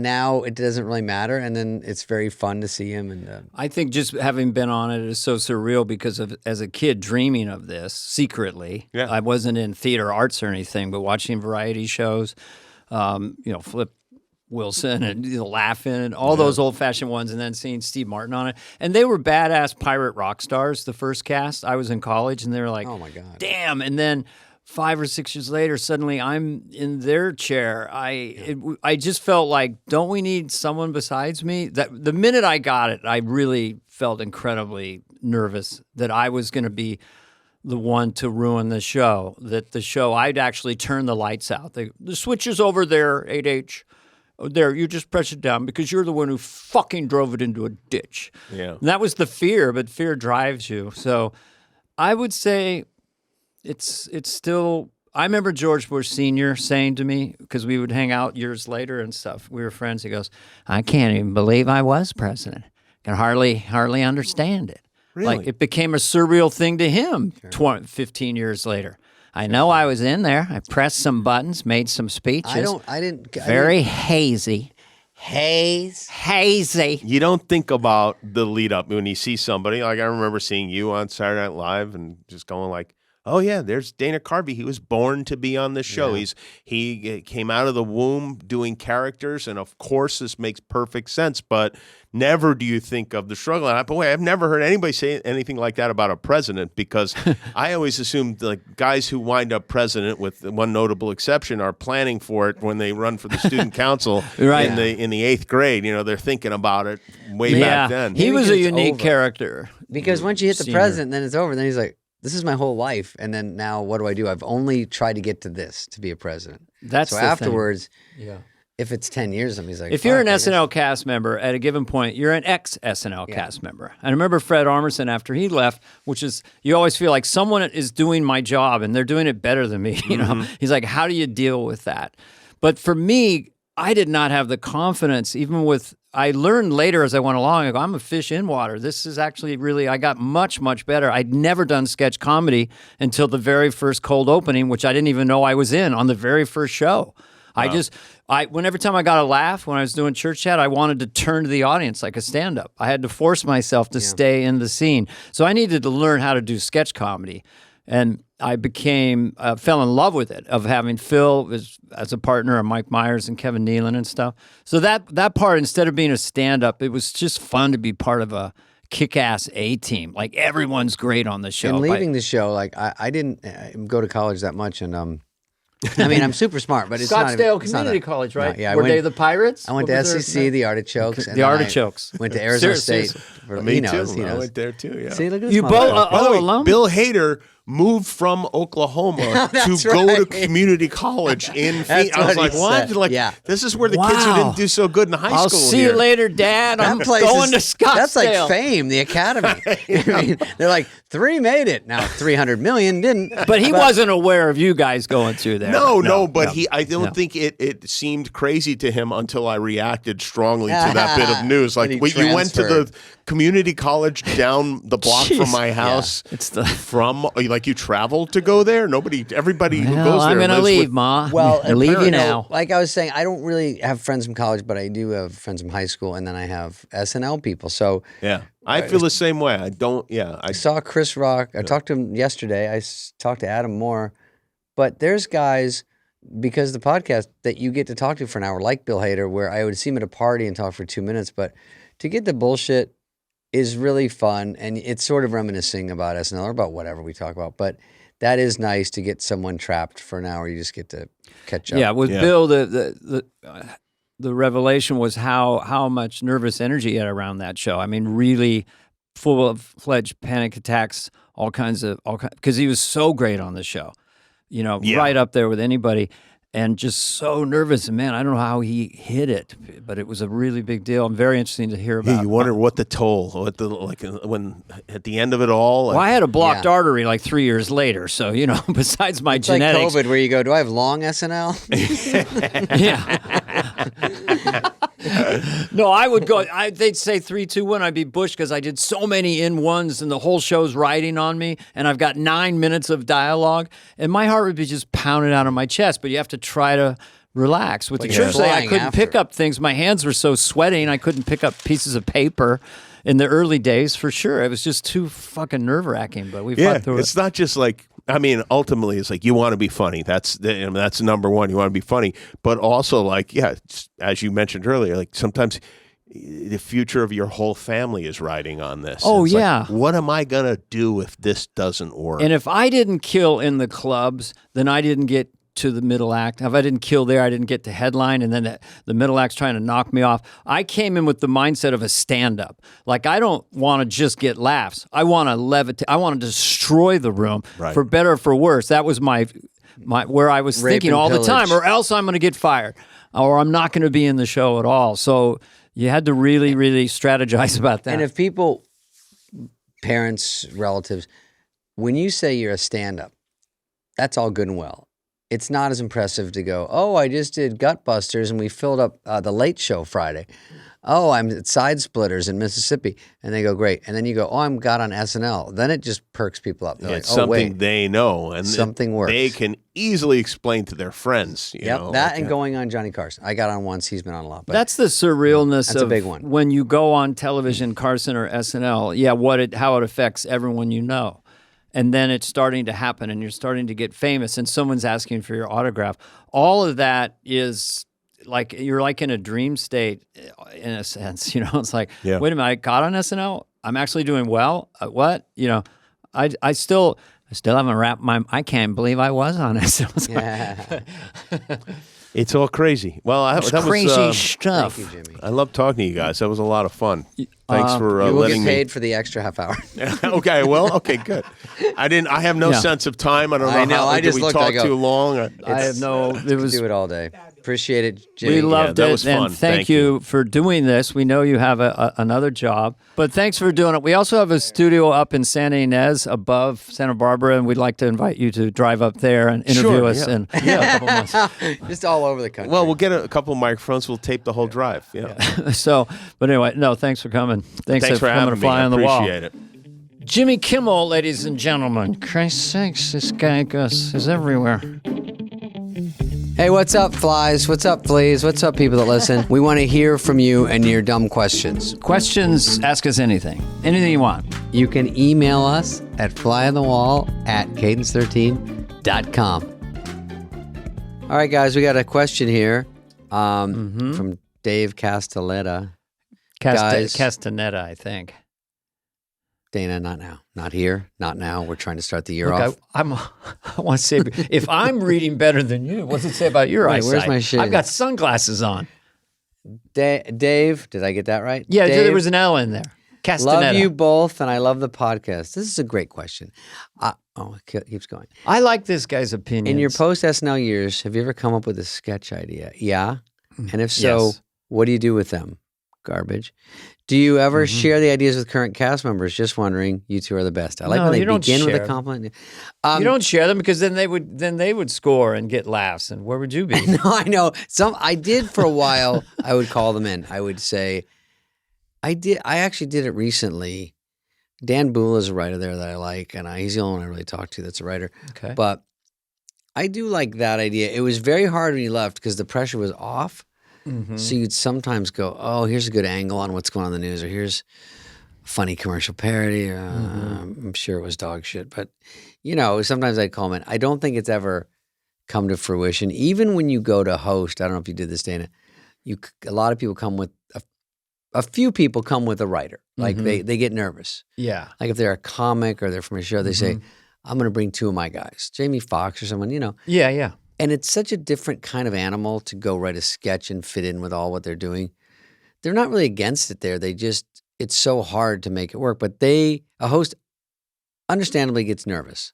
now it doesn't really matter. And then it's very fun to see him. And
I think just having been on it is so surreal because as a kid dreaming of this secretly. I wasn't in theater arts or anything, but watching variety shows, Flip Wilson and Laughing and all those old-fashioned ones, and then seeing Steve Martin on it. And they were badass pirate rock stars, the first cast. I was in college, and they were like, oh my God, damn. And then 5 or 6 years later, suddenly I'm in their chair. I just felt like, don't we need someone besides me? That the minute I got it, I really felt incredibly nervous that I was going to be the one to ruin the show, that the show, I'd actually turn the lights out. The switch is over there, 8H. There, you just press it down because you're the one who fucking drove it into a ditch. Yeah. And that was the fear, but fear drives you. So I would say it's still, I remember George Bush Sr. saying to me, because we would hang out years later and stuff, we were friends, he goes, I can't even believe I was president. Can hardly understand it.
Really?
Like it became a surreal thing to him 15 years later. I know I was in there. I pressed some buttons, made some speeches. Very hazy. Hazy.
You don't think about the lead up when you see somebody. Like I remember seeing you on Saturday Night Live and just going like, oh yeah, there's Dana Carvey. He was born to be on this show.
Yeah.
He came out of the womb doing characters, and of course this makes perfect sense. But never do you think of the struggle. And I've never heard anybody say anything like that about a president, because I always assumed like guys who wind up president, with one notable exception, are planning for it when they run for the student council in the 8th grade. You know, they're thinking about it way back then.
He was a unique character.
Because once you hit the president, then it's over. Then he's like, this is my whole life, and then now what do? I've only tried to get to this, to be a president.
That's so
the afterwards, if it's 10 years, he's like,
if you're an SNL cast member at a given point, you're an ex-SNL cast member. And I remember Fred Armisen after he left, which is, you always feel like someone is doing my job and they're doing it better than me. You know, he's like, how do you deal with that? But for me, I did not have the confidence, even with. I learned later as I went along, I go, I'm a fish in water. This is actually really, I got much, much better. I'd never done sketch comedy until the very first cold opening, which I didn't even know I was in on the very first show. Wow. Every time I got a laugh when I was doing Church Chat, I wanted to turn to the audience like a stand-up. I had to force myself to stay in the scene. So I needed to learn how to do sketch comedy. And I fell in love with it, of having Phil as a partner, and Mike Myers and Kevin Nealon and stuff. So that part, instead of being a stand-up, it was just fun to be part of a kick-ass A-team. Like, everyone's great on the show.
And leaving the show, like, I didn't go to college that much, and I mean, I'm super smart, but it's
Scottsdale Community College, right?
No, yeah,
Were they the Pirates?
I went to SCC, the Artichokes.
The Artichokes.
Went to Arizona State.
Me too. I went there too, yeah.
See, look at this
you both
By the way,
alum?
Bill Hader moved from Oklahoma to go to community college in Phoenix. I was like, what? Like, this is where the kids who didn't do so good in high school.
I'll see you later, Dad. I'm going to Scottsdale.
That's like fame, the Academy. I mean, they're like, 3 made it. Now 300 million didn't.
But he wasn't aware of you guys going through there.
No, but I don't think it seemed crazy to him until I reacted strongly to that bit of news. Like, wait, you went to the community college down the block from my house.
It's
from like you traveled to go there. Everybody who goes there.
I'm gonna leave, Ma.
Well,
I leave you now.
Like I was saying, I don't really have friends from college, but I do have friends from high school, and then I have SNL people. So
yeah, I feel the same way. I don't. Yeah,
I saw Chris Rock. I talked to him yesterday. I talked to Adam Moore, but there's guys because of the podcast that you get to talk to for an hour, like Bill Hader, where I would see him at a party and talk for 2 minutes, but to get the bullshit is really fun, and it's sort of reminiscing about SNL or about whatever we talk about. But that is nice to get someone trapped for an hour. You just get to catch up.
Yeah, with Bill, the revelation was how much nervous energy he had around that show. I mean, really full-fledged panic attacks, because he was so great on the show. You know, right up there with anybody. And just so nervous, and man, I don't know how he hit it, but it was a really big deal. I'm very interesting to hear about.
You wonder what the toll, when at the end of it all.
Well, I had a blocked artery like 3 years later, so besides my genetics,
like COVID, where you go, do I have long SNL?
Yeah. No, I would go. They'd say 3, 2, 1. I'd be Bush because I did so many in ones, and the whole show's riding on me, and I've got 9 minutes of dialogue, and my heart would be just pounding out of my chest. But you have to try to relax. With the church thing, I couldn't pick up things. My hands were so sweating, I couldn't pick up pieces of paper. In the early days, for sure, it was just too fucking nerve-wracking. But we fought through it.
It's not just like. I mean, ultimately, it's like you want to be funny. That's number one. You want to be funny, but also like, as you mentioned earlier, like sometimes the future of your whole family is riding on this.
Oh,
it's
yeah.
Like, what am I gonna do if this doesn't work?
And if I didn't kill in the clubs, then I didn't get to the middle act. If I didn't kill there, I didn't get to headline, and then the middle act's trying to knock me off. I came in with the mindset of a stand-up. Like, I don't want to just get laughs. I want to levitate. I want to destroy the room, for better or for worse. That was my where I was thinking all the time, or else I'm going to get fired, or I'm not going to be in the show at all. So you had to really, really strategize about that.
And if people, parents, relatives, when you say you're a stand-up, that's all good and well. It's not as impressive to go, oh, I just did Gutbusters and we filled up the Late Show Friday. Oh, I'm at Side Splitters in Mississippi. And they go, great. And then you go, oh, I'm got on SNL. Then it just perks people up. They're
it's
like, oh,
something
wait,
they know. And
something works.
They can easily explain to their friends. You know,
that and going on Johnny Carson. I got on once. He's been on a lot. But
that's the surrealness of
a big one.
When you go on television, Carson or SNL, how it affects everyone you know. And then it's starting to happen, and you're starting to get famous, and someone's asking for your autograph. All of that is like you're like in a dream state, in a sense. It's like, wait a minute, I got on SNL. I'm actually doing well. What? I still haven't wrapped my. I can't believe I was on SNL.
It's all crazy. Well, that
crazy
was
stuff.
Thank you, Jimmy.
I love talking to you guys. That was a lot of fun. Thanks for
you will
letting
get
me.
paid for the extra half hour.
Okay, well, okay, good. I have no sense of time. I don't know.
I know.
How,
I just
did we
looked.
talk
I go,
too long?
I have no. It was.
Do it all day. Appreciate it, Jimmy.
We loved
that
it,
was fun.
and thank you for doing this. We know you have another job, but thanks for doing it. We also have a studio up in Santa Ynez above Santa Barbara, and we'd like to invite you to drive up there and interview us in a couple months.
Just all over the country.
Well, we'll get a couple of microphones. We'll tape the whole drive. Yeah.
So, but anyway, no, thanks for coming. Thanks
for
coming
having
to Fly
me.
on the Wall.
Appreciate it.
Jimmy Kimmel, ladies and gentlemen. Christ's sakes, this guy is everywhere.
Hey, what's up, flies? What's up, fleas? What's up, people that listen? We want to hear from you and your dumb questions.
Questions, ask us anything. Anything you want.
You can email us at flyonthewall@cadence13.com. All right, guys, we got a question here from Dave Castelletta.
Castaneda, I think.
Dana, not now. Not here. Not now. We're trying to start the year off.
I want to say, if I'm reading better than you, what's it say about your eyesight?
Where's my shit?
I've got sunglasses on.
Dave, did I get that right?
Yeah,
Dave,
there was an L in there. Castaneda.
Love you both, and I love the podcast. This is a great question. It keeps going.
I like this guy's opinion.
In your post-SNL years, have you ever come up with a sketch idea? Yeah? And if so,
yes.
What do you do with them? Garbage. Do you ever share the ideas with current cast members? Just wondering. You two are the best. I like when they begin with a compliment.
You don't share them because then they would score and get laughs. And where would you be?
No, I know. I did for a while. I would call them in. I would say, I actually did it recently. Dan Boole is a writer there that I like, and he's the only one I really talk to that's a writer.
Okay.
But I do like that idea. It was very hard when he left because the pressure was off. Mm-hmm. So you'd sometimes go, oh, here's a good angle on what's going on in the news, or here's a funny commercial parody. I'm sure it was dog shit. But, sometimes I'd call him in. I don't think it's ever come to fruition. Even when you go to host, I don't know if you did this, Dana, a lot of people come with, a few people come with a writer. Like they get nervous.
Yeah.
Like if they're a comic or they're from a show, they say, I'm going to bring two of my guys, Jamie Foxx or someone,
Yeah, yeah.
And it's such a different kind of animal to go write a sketch and fit in with all what they're doing. They're not really against it there. It's so hard to make it work. But a host understandably gets nervous.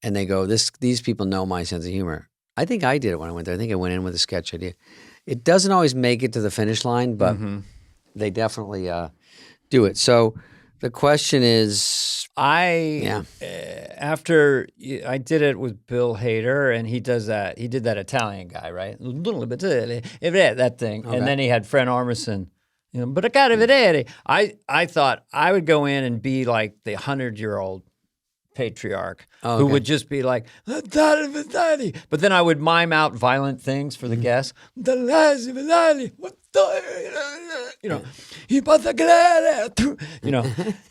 And they go, these people know my sense of humor. I think I did it when I went there. I think I went in with a sketch idea. It doesn't always make it to the finish line, but they definitely do it. So the question is,
after I did it with Bill Hader, and he did that Italian guy, right? That thing. Okay. And then he had Fred Armisen, but I got it. I thought I would go in and be like the 100-year-old patriarch who would just be like, but then I would mime out violent things for the guests.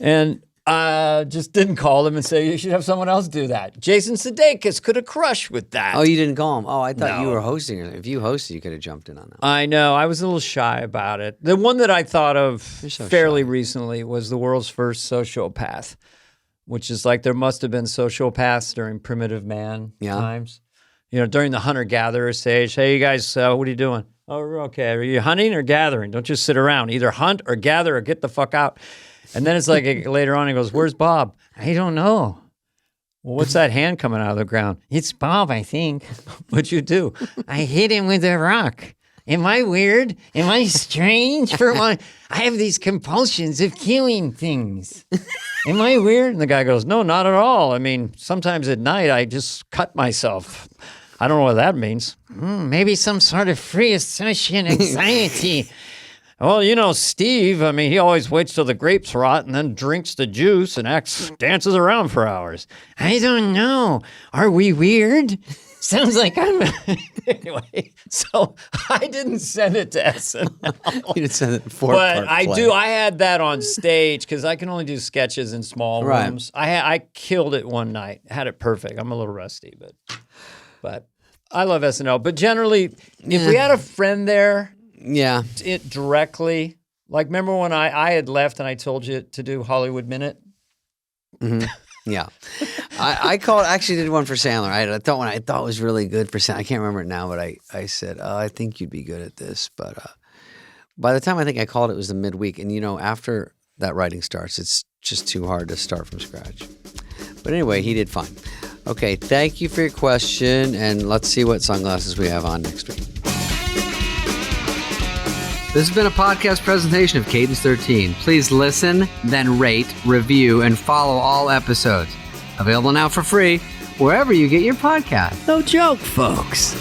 And just didn't call them and say, you should have someone else do that. Jason Sudeikis could have crushed with that.
Oh, you didn't call him? Oh, I thought you were hosting. If you hosted, you could have jumped in on that.
I know. I was a little shy about it. The one that I thought of fairly recently was the world's first sociopath, which is like there must have been sociopaths during primitive man times. During the hunter-gatherer stage. Hey, you guys, what are you doing? Oh, okay. Are you hunting or gathering? Don't just sit around. Either hunt or gather or get the fuck out. And then it's like later on, he goes, where's Bob? I don't know. Well, what's that hand coming out of the ground? It's Bob, I think. What'd you do? I hit him with a rock. Am I weird? Am I strange for one? I have these compulsions of killing things. Am I weird? And the guy goes, no, not at all. I mean, sometimes at night, I just cut myself. I don't know what that means. Maybe some sort of free association anxiety. Well, Steve, he always waits till the grapes rot and then drinks the juice and dances around for hours. I don't know. Are we weird? Sounds like I'm... Anyway, so I didn't send it to SNL.
You didn't send it to
But I had that on stage because I can only do sketches in small rooms. I killed it one night. Had it perfect. I'm a little rusty, but I love SNL. But generally, if we had a friend there...
Yeah.
It directly, like remember when I had left and I told you to do Hollywood Minute?
Yeah. I actually did one for Sandler. I thought was really good for Sandler. I can't remember it now, but I said, I think you'd be good at this. But by the time I think I called it was the midweek. And, after that writing starts, it's just too hard to start from scratch. But anyway, he did fine. Okay, thank you for your question. And let's see what sunglasses we have on next week. This has been a podcast presentation of Cadence 13. Please listen, then rate, review, and follow all episodes. Available now for free wherever you get your podcast.
No joke, folks.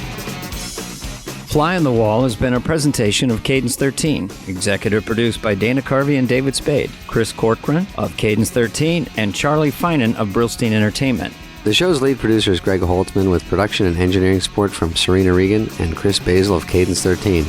Fly on the Wall has been a presentation of Cadence 13. Executive produced by Dana Carvey and David Spade, Chris Corcoran of Cadence 13, and Charlie Finan of Brillstein Entertainment.
The show's lead producer is Greg Holtzman with production and engineering support from Serena Regan and Chris Basil of Cadence 13.